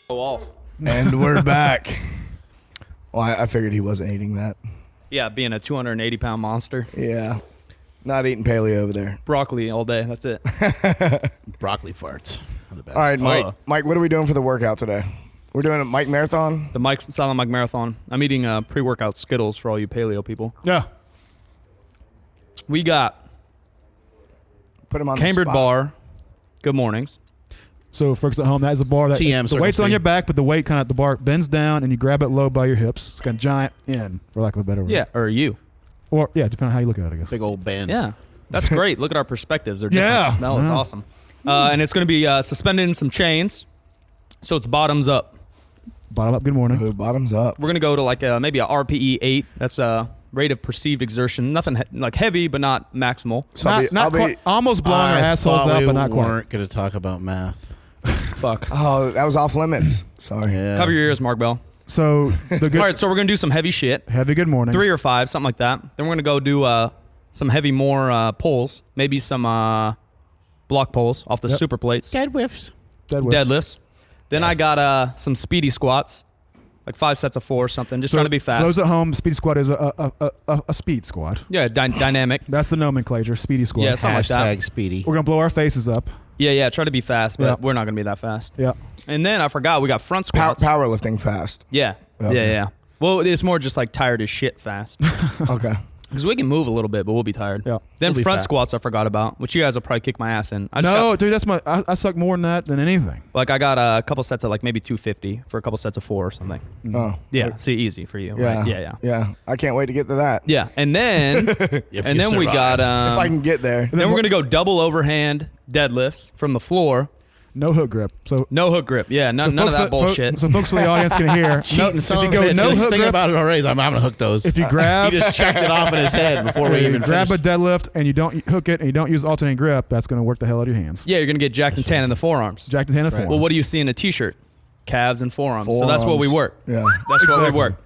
Go off. And we're back. Well, I figured he wasn't eating that. Yeah, being a 280-pound monster. Yeah. Not eating paleo over there. Broccoli all day, that's it. Broccoli farts are the best. All right, Mike. Mike, what are we doing for the workout today? We're doing a Mike Marathon? The Silent Mike Marathon. I'm eating pre-workout Skittles for all you paleo people. Yeah. We got Put him on cambered the spot. bar. Good mornings. So folks at home, that is a bar that TM, the weight's Circle on C. your back, but the weight kind of the bar bends down and you grab it low by your hips. It's got a giant N, for lack of a better word. Yeah, or you. Or yeah, depending on how you look at it, I guess. Big old band. Yeah, that's great. Look at our perspectives. They're different. Yeah. That was awesome. And it's going to be suspended in some chains, so it's bottoms up. Bottom up. Good morning. Ooh, bottoms up. We're going to go to like maybe a RPE 8. That's a rate of perceived exertion. Nothing like heavy, but not maximal. So Not quite, almost blowing our assholes thought out, we but not quite. weren't going to talk about math. Fuck. Oh, that was off limits. Sorry. Yeah. Cover your ears, Mark Bell. So the good, All right, so we're going to do some heavy shit. heavy good mornings. 3 or 5, something like that. Then we're going to go do some heavy more pulls. Maybe some block pulls off the Yep. super plates. Deadlifts. Deadlifts. Then I got some speedy squats. Like 5 sets of 4 or something. Just trying to be For those fast. at home, speed squat is a speed squat. Yeah, dynamic. That's the nomenclature, speedy squat. Yeah, something like that. Hashtag speedy. We're gonna blow our faces up. Yeah, try to be fast, but Yeah. we're not going to be that fast. Yeah. And then I forgot we got front squats. Powerlifting fast. Yeah. Okay. Yeah. Well, it's more just like tired as shit fast. Okay. Because we can move a little bit, but we'll be tired. Yeah. Then We'll be front fat. squats I forgot about, which you guys will probably kick my ass in. I just No, got, dude, that's I suck more than that than anything. like I got a couple sets of like maybe 250 for a couple sets of 4 or something. Oh. Yeah, see, easy for you, Yeah. right? Yeah. I can't wait to get to that. Yeah, and then If and you then we survive. got If I can get there. then we're gonna go double overhand deadlifts from the floor, No hook grip. So no hook grip. Yeah, none of folks that bullshit. So folks in the audience can hear. Cheating if son you of a go bitch. no He's hook thinking grip, about it already. I'm going to hook those. if you grab, He just checked it off in his head before we if you even grab a finished. deadlift and you don't hook it and you don't use alternating grip, that's going to work the hell out of your hands. Yeah, you're gonna get jacked and tan in the forearms. Jack the hand of Right. Well, what do you see in a t-shirt? Calves and forearms. So that's what we Forearms. work. Yeah. That's what we Exactly. work.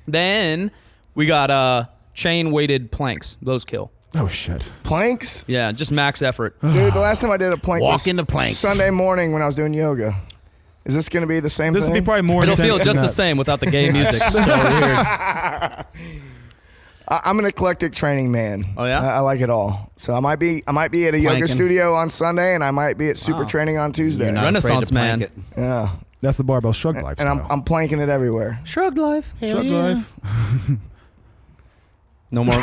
Then We got chain weighted planks. Those kill. Oh shit. Planks? Yeah, just max effort. Dude, the last time I did a plank Walk was into plank. Sunday morning when I was doing yoga. Is this going to be the same This thing? would be probably more It'll intense feel than just the that. same without the gay music. So weird. I'm an eclectic training man. Oh, yeah? I like it all. So I might be at a yoga Planking. studio on Sunday, and I might be at super training on Tuesday. You're not Renaissance afraid to plank man. it. Yeah, That's the barbell shrug life. and I'm planking it everywhere. Shrugged life. shrug life. No more.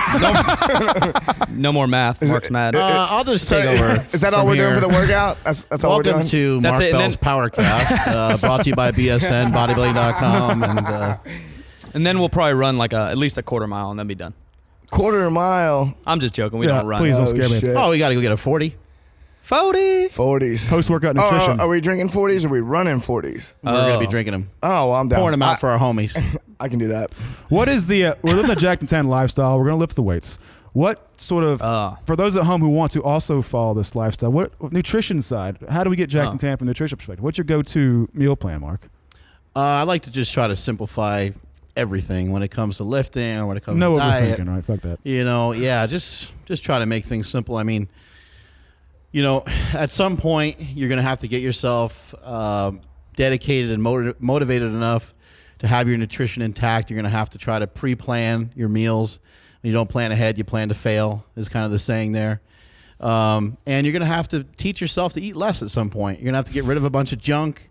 No more math. Mark's mad. I'll just take over. Is that all from we're doing here. for the workout? That's all we're Welcome doing. to That's Mark it, and Bell's Powercast, brought to you by BSN, bodybuilding.com. And And then we'll probably run like at least a quarter mile and then be done. Quarter mile. I'm just joking. We Yeah, don't run. please don't scare me. Shit. oh, we got to go get a 40. 40. 40s. Post-workout nutrition. Are we drinking 40s or are we running 40s? We're going to be Oh. drinking them. Oh, well, I'm down. Pouring them out for our homies. I can do that. What is the? We're living the Jack and Tan lifestyle. We're gonna lift the weights. What sort of for those at home who want to also follow this lifestyle? What nutrition side? How do we get Jack and Tan from a nutrition perspective? What's your go-to meal plan, Mark? I like to just try to simplify everything when it comes to lifting or when it comes No to diet. overthinking, right? Fuck that. You know, yeah, just try to make things simple. I mean, you know, at some point you're going to have to get yourself dedicated and motivated enough to have your nutrition intact. You're going to have to try to pre-plan your meals. When you don't plan ahead, you plan to fail, is kind of the saying there. And you're going to have to teach yourself to eat less at some point. You're going to have to get rid of a bunch of junk.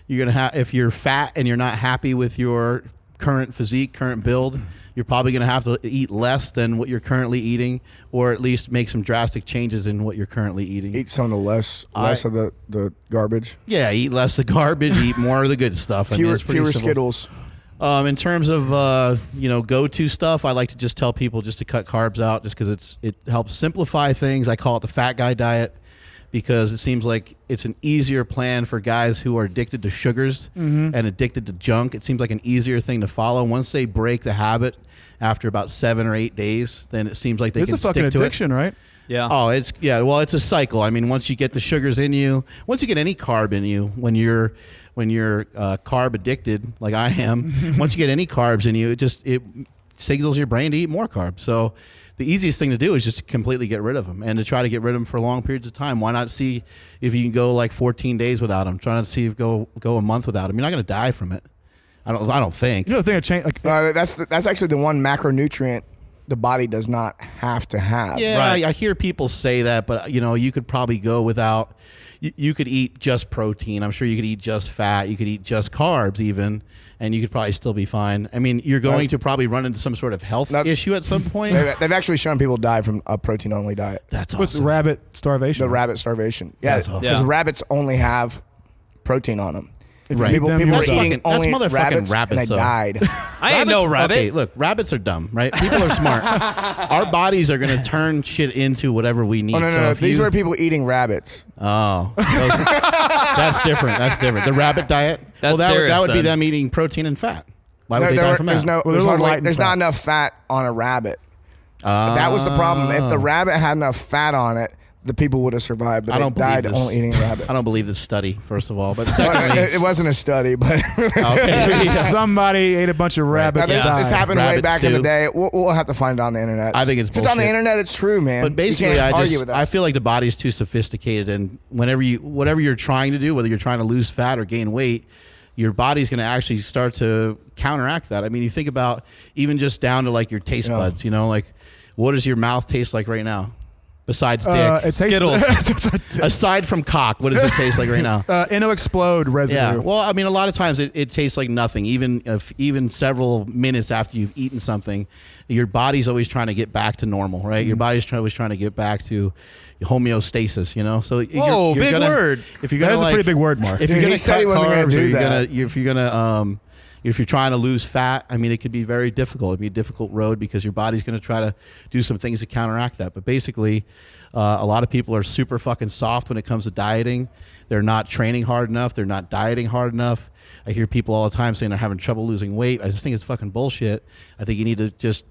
You're going to have, if you're fat and you're not happy with your current physique, current build, you're probably going to have to eat less than what you're currently eating, or at least make some drastic changes in what you're currently eating. Eat some of the less of the garbage. Yeah, eat less of garbage, eat more of the good stuff. I mean, Fewer it's pretty simple. Skittles. In terms of go-to stuff, I like to just tell people just to cut carbs out, just because it helps simplify things. I call it the fat guy diet, because it seems like it's an easier plan for guys who are addicted to sugars and addicted to junk. It seems like an easier thing to follow. Once they break the habit after about 7 or 8 days, then it seems like they It's can a fucking stick to addiction, right? Yeah. Oh, it's it's a cycle. I mean, once you get the sugars in you, once you get any carb in you, when you're carb addicted like I am, once you get any carbs in you, it signals your brain to eat more carbs. So the easiest thing to do is just completely get rid of them, and to try to get rid of them for long periods of time. Why not see if you can go like 14 days without them? Trying to see if go a month without them. You're not going to die from it. I don't think. You know the thing that changed. Like, That's actually the one macronutrient the body does not have to have. Yeah, Right. I hear people say that, but you could probably go without. You could eat just protein. I'm sure you could eat just fat. You could eat just carbs even, and you could probably still be fine. I mean, you're going to probably run into some sort of health issue at some point. They've actually shown people die from a protein-only diet. That's what's awesome. rabbit starvation? The rabbit starvation. Yeah, That's awesome. because Yeah. rabbits only have protein on them. If you Right. eat People them, were you're That's done. eating fucking- that's only motherfucking rabbits, rabbits, and they though. died. I ain't no rabbit. Okay, look, rabbits are dumb, right? People are smart. Our bodies are going to turn shit into whatever we need. Oh, no. So if These you- were people eating rabbits. that's different. That's different. The rabbit diet. That's that serious, would be son. them eating protein and fat. Why would they die from that? There's not enough fat on a rabbit. That was the problem. If the rabbit had enough fat on it, the people would have survived. But I don't they died believe this. only eating rabbit. I don't believe this study, first of all. But Well, secondly, it wasn't a study, but okay. Somebody ate a bunch of rabbits. Now, and died. this happened way Rabbit back in the stew. day. We'll have to find it on the internet. I think it's if it's on the bullshit. internet, it's true, man. But basically, you can't I argue with that. feel like the body's too sophisticated, and whatever you're trying to do, whether you're trying to lose fat or gain weight, your body's going to actually start to counteract that. I mean, you think about even just down to like your taste buds. Like what does your mouth taste like right now? Besides dick, It tastes- Skittles. aside from cock, what does it taste like right now? Inno explode residue. Yeah, well, I mean, a lot of times it tastes like nothing. Even several minutes after you've eaten something, your body's always trying to get back to normal, right? Your body's always trying to get back to homeostasis, So Whoa, you're big gonna, word. If you're That gonna is a pretty big word, Mark. if you're He gonna said cut he wasn't gonna carbs, do or that. if you're trying to lose fat, I mean, it could be very difficult. It'd be a difficult road because your body's going to try to do some things to counteract that. But basically, a lot of people are super fucking soft when it comes to dieting. They're not training hard enough. They're not dieting hard enough. I hear people all the time saying they're having trouble losing weight. I just think it's fucking bullshit. I think you need to just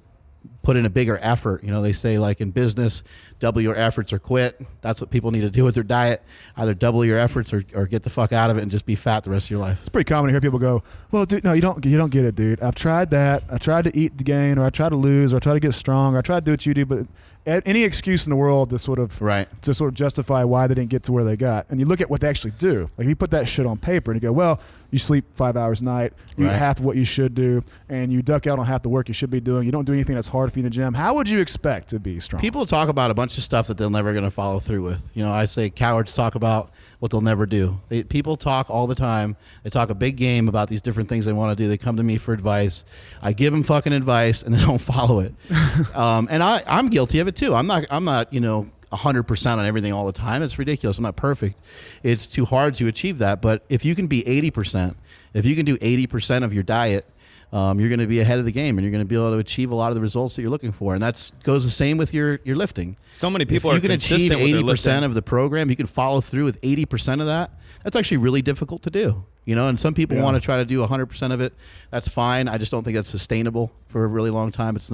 put in a bigger effort. You know, they say like in business, double your efforts or quit. That's what people need to do with their diet. Either double your efforts or get the fuck out of it and just be fat the rest of your life. It's pretty common to hear people go, well, dude, no, you don't get it, dude. I've tried that. I tried to eat the gain, or I tried to lose, or I tried to get strong, or I tried to do what you do, but any excuse in the world to sort of justify why they didn't get to where they got. And you look at what they actually do. Like, if you put that shit on paper and you go, well, you sleep 5 hours a night, you eat half of what you should do, and you duck out on half the work you should be doing. You don't do anything that's hard for you in the gym. How would you expect to be strong? People talk about a bunch of stuff that they're never going to follow through with. You know, I say cowards talk about what they'll never do. People talk all the time. They talk a big game about these different things they want to do. They come to me for advice. I give them fucking advice, and they don't follow it. And I'm guilty of it too. I'm not, you know, 100% on everything all the time. It's ridiculous. I'm not perfect. It's too hard to achieve that. But if you can be 80%, if you can do 80% of your diet, you're going to be ahead of the game, and you're going to be able to achieve a lot of the results that you're looking for. And that goes the same with your lifting. So many people if are you can achieve consistent with their 80% lifting. of the program, you can follow through with 80% of that. That's actually really difficult to do. You know, and some people want to try to do 100% of it. That's fine. I just don't think that's sustainable for a really long time. It's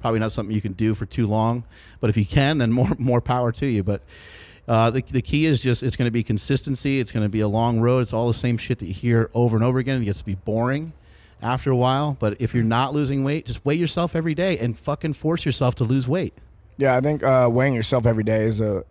probably not something you can do for too long. But if you can, then more power to you. But the key is just it's going to be consistency. It's going to be a long road. It's all the same shit that you hear over and over again. It gets to be boring after a while. But if you're not losing weight, just weigh yourself every day and fucking force yourself to lose weight. Yeah, I think weighing yourself every day is a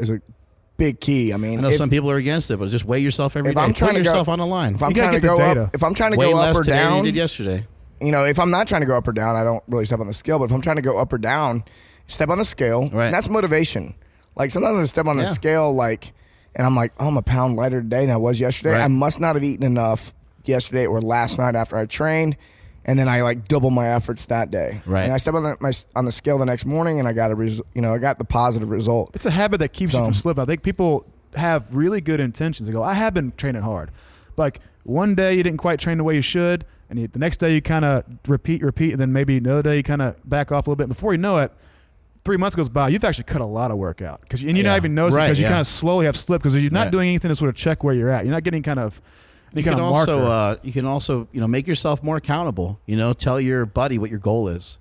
big key. I mean, I know some people are against it, but just weigh yourself every day. I'm trying Put to yourself go, on the line. If I'm trying to go up, if I'm trying to Weigh go less up or today than down, you did yesterday. You know, if I'm not trying to go up or down, I don't really step on the scale. But if I'm trying to go up or down, step on the scale, and that's motivation. Like sometimes I step on the scale, like, and I'm like, oh, I'm a pound lighter today than I was yesterday. I must not have eaten enough yesterday or last night after I trained. And then I like double my efforts that day. Right. And I step on the scale the next morning, and I got I got the positive result. It's a habit that keeps you from slipping. I think people have really good intentions. They go, I have been training hard. Like one day you didn't quite train the way you should, and the next day you kind of repeat, and then maybe another day you kind of back off a little bit. Before you know it, 3 months goes by, you've actually cut a lot of workout. And you're not even noticing because you kind of slowly have slipped because you're not doing anything to sort of check where you're at. You're not getting kind of you can also make yourself more accountable. You know, tell your buddy what your goal is.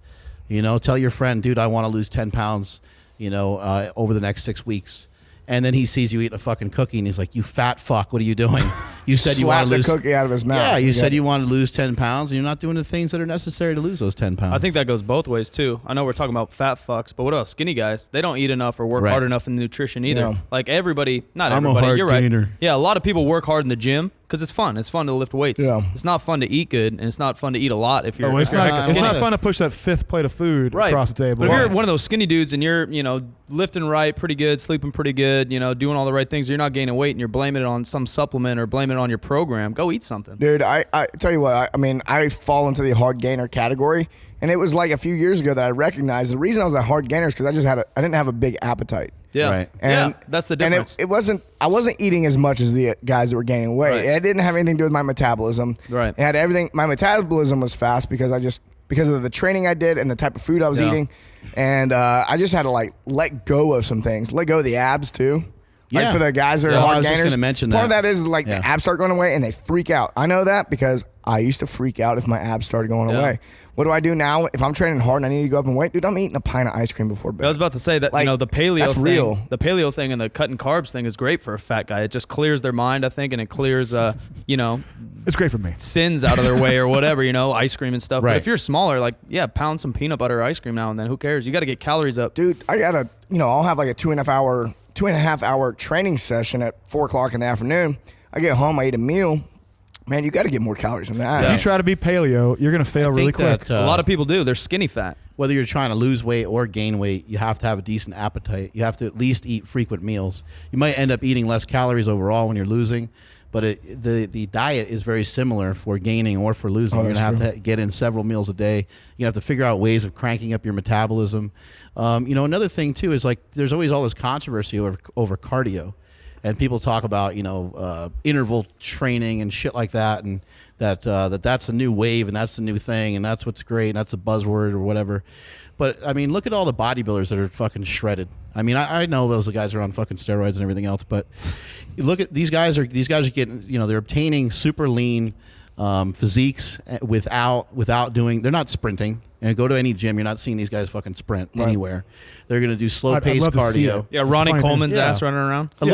You know, tell your friend, dude, I want to lose 10 pounds, over the next 6 weeks. And then he sees you eating a fucking cookie, and he's like, "You fat fuck! What are you doing? You said you want to lose the cookie out of his mouth. Yeah, you said you wanted to lose 10 pounds, and you're not doing the things that are necessary to lose those 10 pounds." I think that goes both ways too. I know we're talking about fat fucks, but what else? Skinny guys, they don't eat enough or work hard enough in nutrition either. Yeah. Like everybody, not I'm everybody. A hard you're right. gainer. Yeah, a lot of people work hard in the gym because it's fun. It's fun to lift weights. Yeah. It's not fun to eat good, and it's not fun to eat a lot if you're. It's not fun to push that fifth plate of food across the table. But if you're one of those skinny dudes and you're lifting right, pretty good, sleeping pretty good, doing all the right things, you're not gaining weight, and you're blaming it on some supplement or blaming it on your program. Go eat something. Dude, I tell you what, I fall into the hard gainer category, and it was like a few years ago that I recognized the reason I was a hard gainer is because I didn't have a big appetite. Yeah, right. And that's the difference. And I wasn't eating as much as the guys that were gaining weight. Right. It didn't have anything to do with my metabolism. Right. It had everything. My metabolism was fast because of the training I did and the type of food I was eating, and I just had to let go of some things, let go of the abs too. Like for the guys that are hard I was gainers, just going to mention that. Part of that is the abs start going away and they freak out. I know that because I used to freak out if my abs started going away. What do I do now? If I'm training hard and I need to go up in weight, dude, I'm eating a pint of ice cream before bed. I was about to say that the paleo that's thing, real. The paleo thing and the cutting carbs thing is great for a fat guy. It just clears their mind, I think, and it clears it's great for me. Sins out of their way or whatever, ice cream and stuff. Right. But if you're smaller, pound some peanut butter ice cream now and then. Who cares? You got to get calories up. Dude, I gotta, I'll have like a 2.5 hour training session at 4:00 in the afternoon. I get home, I eat a meal. Man, you got to get more calories than that. If you try to be paleo, you're going to fail really quick. A lot of people do. They're skinny fat. Whether you're trying to lose weight or gain weight, you have to have a decent appetite. You have to at least eat frequent meals. You might end up eating less calories overall when you're losing, but the diet is very similar for gaining or for losing. You're going to have to get in several meals a day. You have to figure out ways of cranking up your metabolism. Another thing, too, is there's always all this controversy over cardio. And people talk about, interval training and shit like that, and that's a new wave and that's the new thing and that's what's great and that's a buzzword or whatever. But I mean, look at all the bodybuilders that are fucking shredded. I mean, I know those guys are on fucking steroids and everything else, but you look at these guys are getting, they're obtaining super lean physiques without doing. They're not sprinting. And go to any gym. You're not seeing these guys fucking sprint anywhere. They're going to do slow-paced love to see cardio. it. Yeah, Ronnie funny thing. Coleman's Yeah. ass running around. A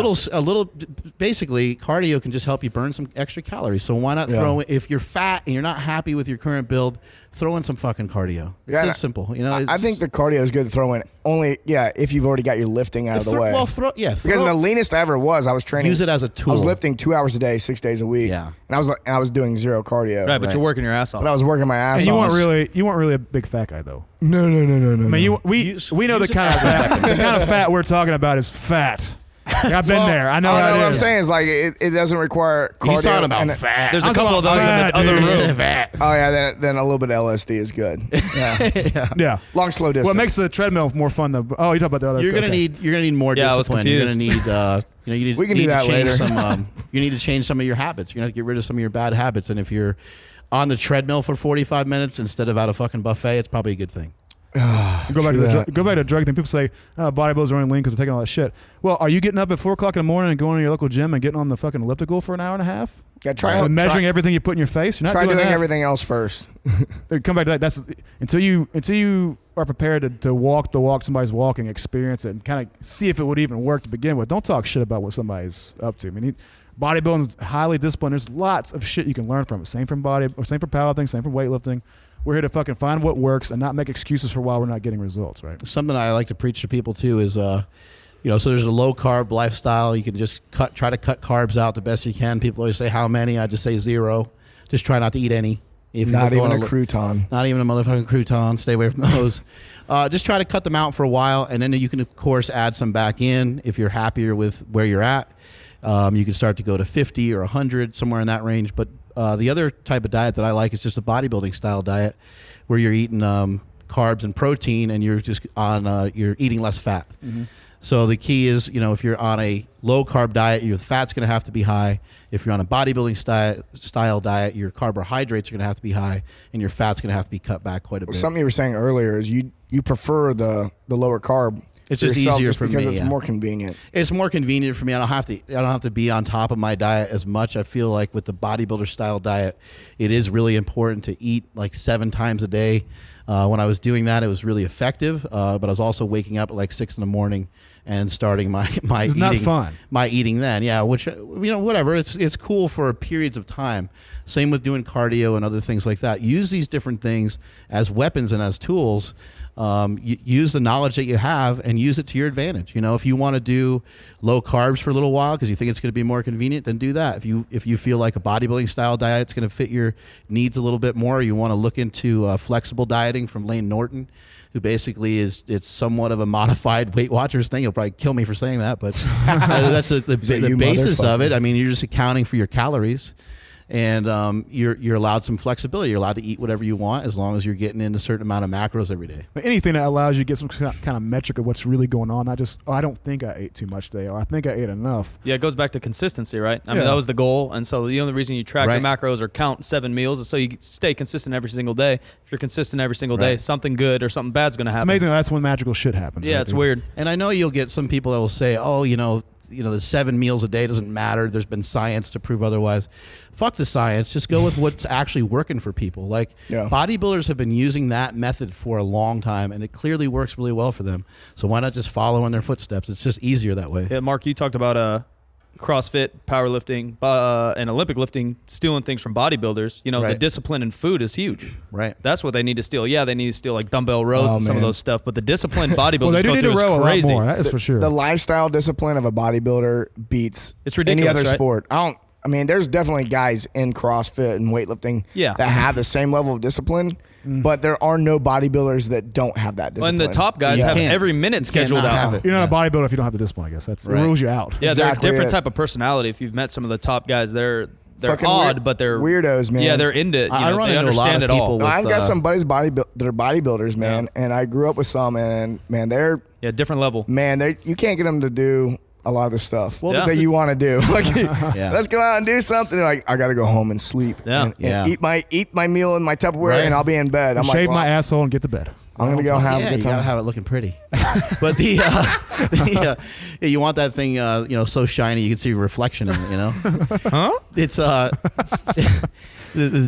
little. Basically, cardio can just help you burn some extra calories. So why not throw? If you're fat and you're not happy with your current build, throw in some fucking cardio. It's just simple. You know, I think the cardio is good to throw in. Only, if you've already got your lifting out of the way. Well, because the leanest I ever was, I was training. Use it as a tool. I was lifting 2 hours a day, 6 days a week. Yeah. And I was doing zero cardio. Right, but you're working your ass off. But I was working my ass And off. you weren't really a big fat guy though. No. I mean, we know the kind of fat. The kind of fat we're talking about is fat. Like, I've been there. I know how it what I'm is. saying is like it doesn't require cardio. He's talking about fat. There's a I'm couple of talking those in about the other fat, room. Fat. Oh yeah, then a little bit of LSD is good. Yeah. Yeah. Long, slow distance. What makes the treadmill more fun though? Oh, you talk about the other. You're gonna okay. need more Yeah, I was discipline. You're gonna confused. need We can do that to change later. some. You need to change some of your habits. You're gonna have to get rid of some of your bad habits. And if you're on the treadmill for 45 minutes instead of at a fucking buffet, it's probably a good thing. Go back to the drug thing. People say bodybuilders are only lean because they're taking all that shit. Well, are you getting up at 4 o'clock in the morning and going to your local gym and getting on the fucking elliptical for an hour and a half? Yeah, And measuring everything you put in your face. You're not Try doing that. everything else first. Come back to that. That's until you are prepared to walk the walk somebody's walking, experience it, and kind of see if it would even work to begin with. Don't talk shit about what somebody's up to. I mean, bodybuilding is highly disciplined. There's lots of shit you can learn from it. Same from same for powerlifting, same for weightlifting. We're here to fucking find what works and not make excuses for why we're not getting results, right? Something I like to preach to people too is, so there's a low carb lifestyle. You can just try to cut carbs out the best you can. People always say how many. I just say 0. Just try not to eat any. If Not you're even going a crouton. Not even a motherfucking crouton. Stay away from those. Just try to cut them out for a while, and then you can, of course, add some back in if you're happier with where you're at. You can start to go to 50 or 100, somewhere in that range. But the other type of diet that I like is just a bodybuilding style diet where you're eating carbs and protein, and you're just you're eating less fat. Mm-hmm. So the key is, if you're on a low carb diet, your fat's going to have to be high. If you're on a bodybuilding style diet, your carbohydrates are going to have to be high, and your fat's going to have to be cut back quite a bit. Something you were saying earlier is you prefer the lower carb. It's just easier for because me, it's more convenient. It's more convenient for me. I don't have to be on top of my diet as much. I feel like with the bodybuilder style diet, it is really important to eat like 7 times a day. When I was doing that, it was really effective. But I was also waking up at like 6 in the morning and starting my It's eating. not fun. My eating then, yeah. Which whatever. It's cool for periods of time. Same with doing cardio and other things like that. Use these different things as weapons and as tools. Use the knowledge that you have and use it to your advantage. If you want to do low carbs for a little while because you think it's going to be more convenient, then do that. If you feel like a bodybuilding style diet is going to fit your needs a little bit more, you want to look into flexible dieting from Lane Norton, who basically it's somewhat of a modified Weight Watchers thing. He'll probably kill me for saying that, but that's the basis of it. I mean, you're just accounting for your calories. And you're allowed some flexibility. You're allowed to eat whatever you want as long as you're getting in a certain amount of macros every day. Anything that allows you to get some kind of metric of what's really going on, not just, I don't think I ate too much today, or I think I ate enough. Yeah, it goes back to consistency, right? I mean, Yeah. that was the goal. And so the only reason you track your Right. macros or count 7 meals is so you stay consistent every single day. If you're consistent every single day, Right. something good or something bad's going to It's happen. amazing. That's when magical shit happens. Yeah, right it's there. weird. And I know you'll get some people that will say, oh, the 7 meals a day doesn't matter. There's been science to prove otherwise. Fuck the science. Just go with what's actually working for people. Like bodybuilders have been using that method for a long time, and it clearly works really well for them. So why not just follow in their footsteps? It's just easier that way. Yeah, Mark, you talked about CrossFit, powerlifting, and Olympic lifting stealing things from bodybuilders. The Right. discipline in food is huge. Right. That's what they need to steal. Yeah, they need to steal like dumbbell rows and some of man. those stuff. But the discipline bodybuilders Well, they do go need to through row is a lot crazy. more. That is for sure. The lifestyle discipline of a bodybuilder beats It's ridiculous, any other right? sport. I mean, there's definitely guys in CrossFit and weightlifting that have the same level of discipline, but there are no bodybuilders that don't have that discipline. And the top guys have can't- every minute scheduled cannot out. have it. You're not a bodybuilder if you don't have the discipline, I guess. It Right. rules you out. Yeah, Exactly they're a different it. type of personality. If you've met some of the top guys, they're Fucking odd, but they're weirdos, man. Yeah, they're into it. I run they into a lot understand of it people all. with, I've got some buddies that are bodybuilders, man, and I grew up with some, and man, they're Yeah, different level. you can't get them to do a lot of the stuff Yeah. that you want to do. Like, let's go out and do something. They're like, I got to go home and sleep. Yeah. and eat my meal in my Tupperware, Right. and I'll be in bed. I'm like, Shave well, my asshole and get to bed. I'm gonna go have a good You gotta time. have it looking pretty. But you want that thing, so shiny you can see a reflection in it. Huh? It's the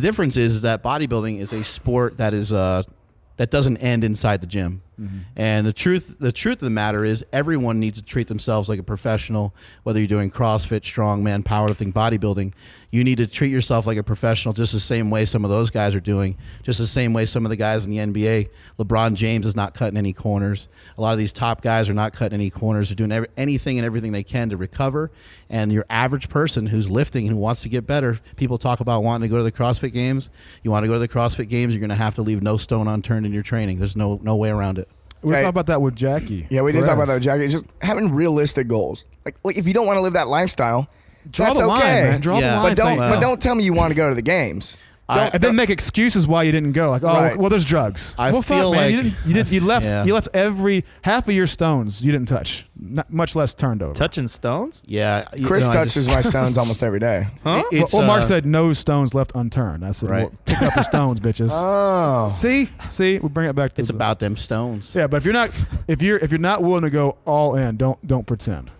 difference is that bodybuilding is a sport that is that doesn't end inside the gym. And the truth of the matter is everyone needs to treat themselves like a professional, whether you're doing CrossFit, strongman, powerlifting, bodybuilding. You need to treat yourself like a professional just the same way some of those guys are doing, just the same way some of the guys in the NBA. LeBron James is not cutting any corners. A lot of these top guys are not cutting any corners. They're doing anything and everything they can to recover. And your average person who's lifting and who wants to get better, people talk about wanting to go to the CrossFit Games. You want to go to the CrossFit Games, you're going to have to leave no stone unturned in your training. There's no way around it. We talked about that with Jackie. Yeah, we did talk about that with Perez. Jackie. It's just having realistic goals. Like if you don't want to live that lifestyle, Draw that's the line, okay. man. Draw the line. But don't tell me you want to go to the games. And then make excuses why you didn't go. Like, Right. well, there's drugs. I well, feel fuck, man. like- You left. Yeah. You left every half of your stones you didn't touch, much less turned over. Touching stones? Yeah. Chris I touches just- my stones almost every day. Huh? It's, Well, Mark said no stones left unturned. I said, Right. well, pick up your stones, bitches. Oh, See, we bring it back to It's the- about them stones. Yeah, but if you're not willing to go all in, don't pretend.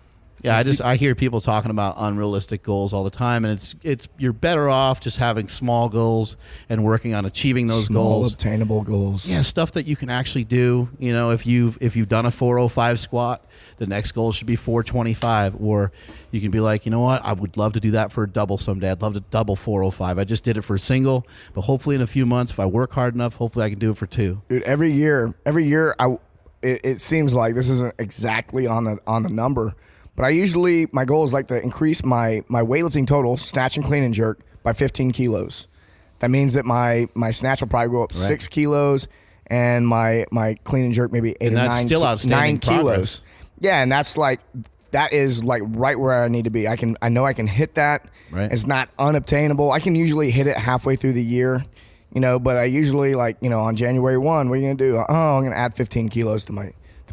Yeah, I hear people talking about unrealistic goals all the time, and it's you're better off just having small goals and working on achieving those small goals. obtainable goals. Yeah, stuff that you can actually do. You know, if you've done a 405 squat, the next goal should be 425. Or you can be like, you know what, I would love to do that for a double someday. I'd love to double 405. I just did it for a single, but hopefully in a few months, if I work hard enough, hopefully I can do it for two. Dude, every year, it seems like this isn't exactly on the number, but my goal is like to increase my weightlifting total, snatch and clean and jerk, by 15 kilos. That means that my snatch will probably go up 6 kilos, and my clean and jerk maybe 8 And or that's 9, still outstanding 9 kilos. progress. Yeah, and that is right where I need to be. I know I can hit that. Right. It's not unobtainable. I can usually hit it halfway through the year. But I usually on January 1, what are you going to do? Oh, I'm going to add 15 kilos to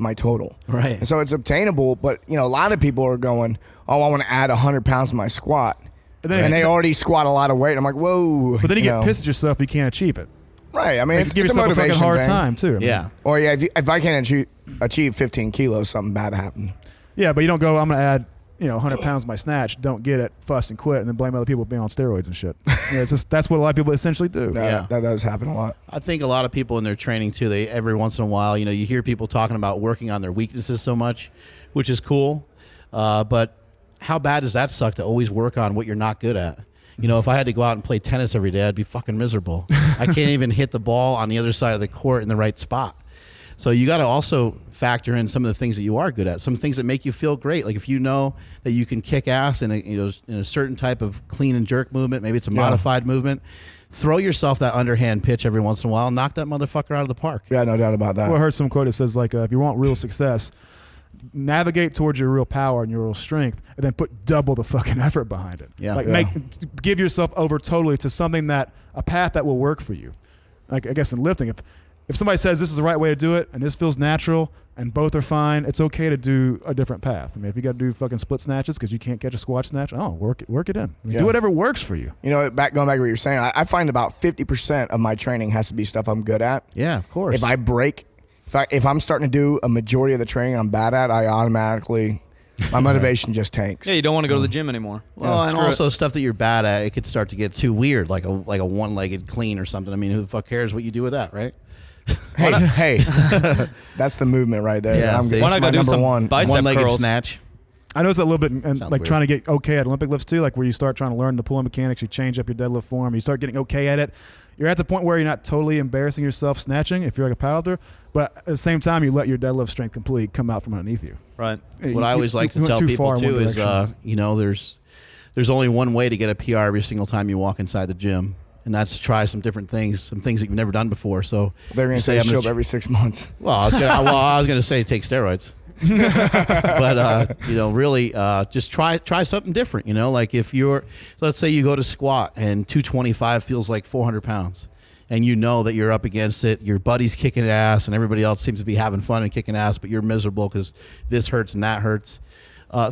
my total. Right. And so it's obtainable, but a lot of people are going, oh, I want to add 100 pounds to my squat. And they already squat a lot of weight. I'm like, whoa. But then you get pissed at yourself if you can't achieve it. Right. I mean, Like, it's give a yourself a fucking motivation hard thing. time too. I mean, Yeah. Or if I can't achieve 15 kilos, something bad happened. Yeah, but you don't go, I'm going to add 100 pounds to my snatch, don't get it, fuss and quit, and then blame other people for being on steroids and shit. It's just that's what a lot of people essentially do. That does happen a lot. I think a lot of people in their training too, they every once in a while, you hear people talking about working on their weaknesses so much, which is cool. But how bad does that suck to always work on what you're not good at? If I had to go out and play tennis every day, I'd be fucking miserable. I can't even hit the ball on the other side of the court in the right spot. So you got to also factor in some of the things that you are good at, some things that make you feel great. Like if you know that you can kick ass in a certain type of clean and jerk movement, maybe it's a modified movement, throw yourself that underhand pitch every once in a while and knock that motherfucker out of the park. Yeah, no doubt about that. Well, I heard some quote that says if you want real success, navigate towards your real power and your real strength, and then put double the fucking effort behind it. Yeah. Give yourself over totally to something a path that will work for you. Like I guess in lifting, if somebody says this is the right way to do it and this feels natural and both are fine, it's okay to do a different path. I mean, if you got to do fucking split snatches because you can't catch a squat snatch, work it in. Do whatever works for you. Going back to what you were saying, I find about 50% of my training has to be stuff I'm good at. Yeah, of course. If I break, if I'm starting to do a majority of the training I'm bad at, I automatically, my motivation just tanks. Yeah, you don't want to go to the gym anymore. Well, and also stuff that you're bad at, it could start to get too weird, like a one-legged clean or something. I mean, who the fuck cares what you do with that, right? Hey, that's the movement right there. Yeah, I'm see. good. Why That's not my go do number some one. bicep One-legged curls? snatch. I noticed that a little bit, and Sounds like weird. trying to get okay at Olympic lifts too, like where you start trying to learn the pulling mechanics, you change up your deadlift form, you start getting okay at it. You're at the point where you're not totally embarrassing yourself snatching if you're like a powerlifter, but at the same time you let your deadlift strength completely come out from underneath you. Right. What I always like to went tell too people far in one too is, direction. there's only one way to get a PR every single time you walk inside the gym, and that's to try some different things, some things that you've never done before. So They're going to say I'm show gonna up every 6 months. Well, I was gonna say take steroids, but really, just try something different. Like if let's say you go to squat and 225 feels like 400 pounds, and you know that you're up against it. Your buddy's kicking ass, and everybody else seems to be having fun and kicking ass, but you're miserable because this hurts and that hurts.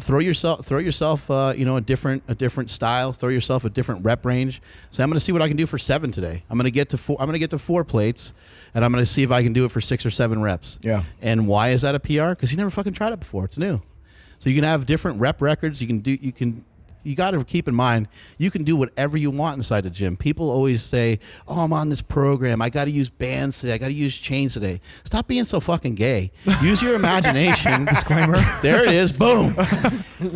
Throw yourself, a different style. Throw yourself a different rep range. So I'm going to see what I can do for 7 today. I'm going to get to 4. I'm going to get to 4 plates, and I'm going to see if I can do it for 6 or 7 reps. Yeah. And why is that a PR? Because you never fucking tried it before. It's new. So you can have different rep records. You can you got to keep in mind, you can do whatever you want inside the gym. People always say, oh, I'm on this program. I got to use bands today. I got to use chains today. Stop being so fucking gay. Use your imagination. Disclaimer. There it is. Boom.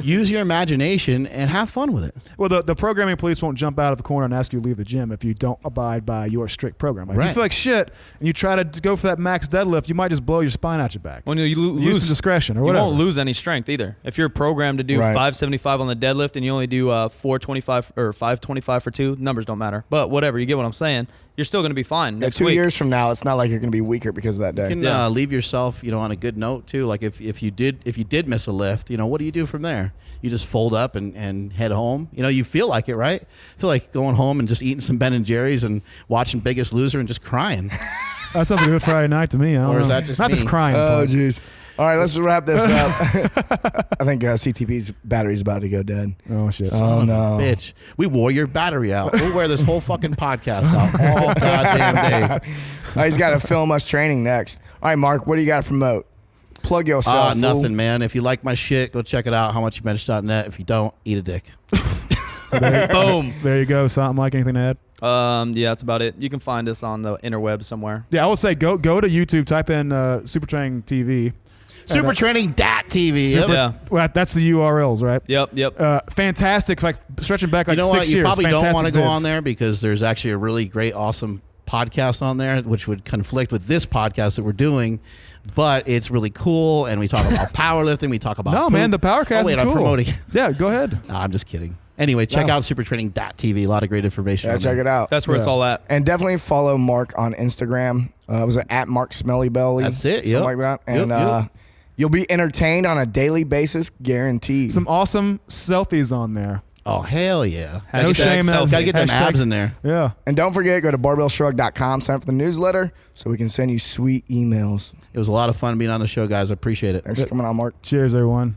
Use your imagination and have fun with it. Well, the programming police won't jump out of the corner and ask you to leave the gym if you don't abide by your strict program. Like, if Right. you feel like shit and you try to go for that max deadlift, you might just blow your spine out your back. When you Use lose some discretion or you whatever. won't lose any strength either. If you're programmed to do Right. 575 on the deadlift and you only do 425 or 525 for 2, numbers don't matter. But whatever, you get what I'm saying. You're still going to be fine Yeah, next 2 week. years from now, it's not like you're going to be weaker because of that day. You can Yeah. leave yourself, on a good note too. Like if you did miss a lift, what do you do from there? You just fold up and head home. You feel like it, right? I feel like going home and just eating some Ben and Jerry's and watching Biggest Loser and just crying. That sounds like a good Friday night to me. I don't Or is know. that just not me? the crying Oh, part. jeez. All right, let's wrap this up. I think CTP's battery's about to go dead. Oh shit. Oh, no. Bitch, we wore your battery out. We'll wear this whole fucking podcast out all goddamn day. Oh, he's got to film us training next. All right, Mark, what do you got to promote? Plug yourself. fool. Nothing, man. If you like my shit, go check it out. HowMuchYouBench.net. If you don't, eat a dick. Boom. There you go. Something like anything to add? Yeah, that's about it. You can find us on the interweb somewhere. Yeah, I would say go to YouTube, type in Super Training TV. Supertraining.tv. Yep. Yeah. Well, that's the URLs, right? Yep. Fantastic. Like stretching back like You know 6 what? years. You probably don't fantastic want to go vids. on there because there's actually a really great, awesome podcast on there, which would conflict with this podcast that we're doing. But it's really cool, and we talk about powerlifting. We talk about No, poop. man, the Powercast Oh, wait, is I'm cool. promoting. Yeah, go ahead. No, I'm just kidding. Anyway, check out supertraining.tv. A lot of great information. Yeah, on check there. it out. That's where it's Yeah. all at. And definitely follow Mark on Instagram. Was it at Mark Smelly Belly? That's it, Something yep. like that. And Yep. you'll be entertained on a daily basis, guaranteed. Some awesome selfies on there. Oh, hell yeah. No Hashtag shame in selfie. it. Got to get them Hashtag- abs in there. Yeah. And don't forget, go to barbellshrug.com, sign up for the newsletter so we can send you sweet emails. It was a lot of fun being on the show, guys. I appreciate it. Thanks for coming on, Mark. Cheers, everyone.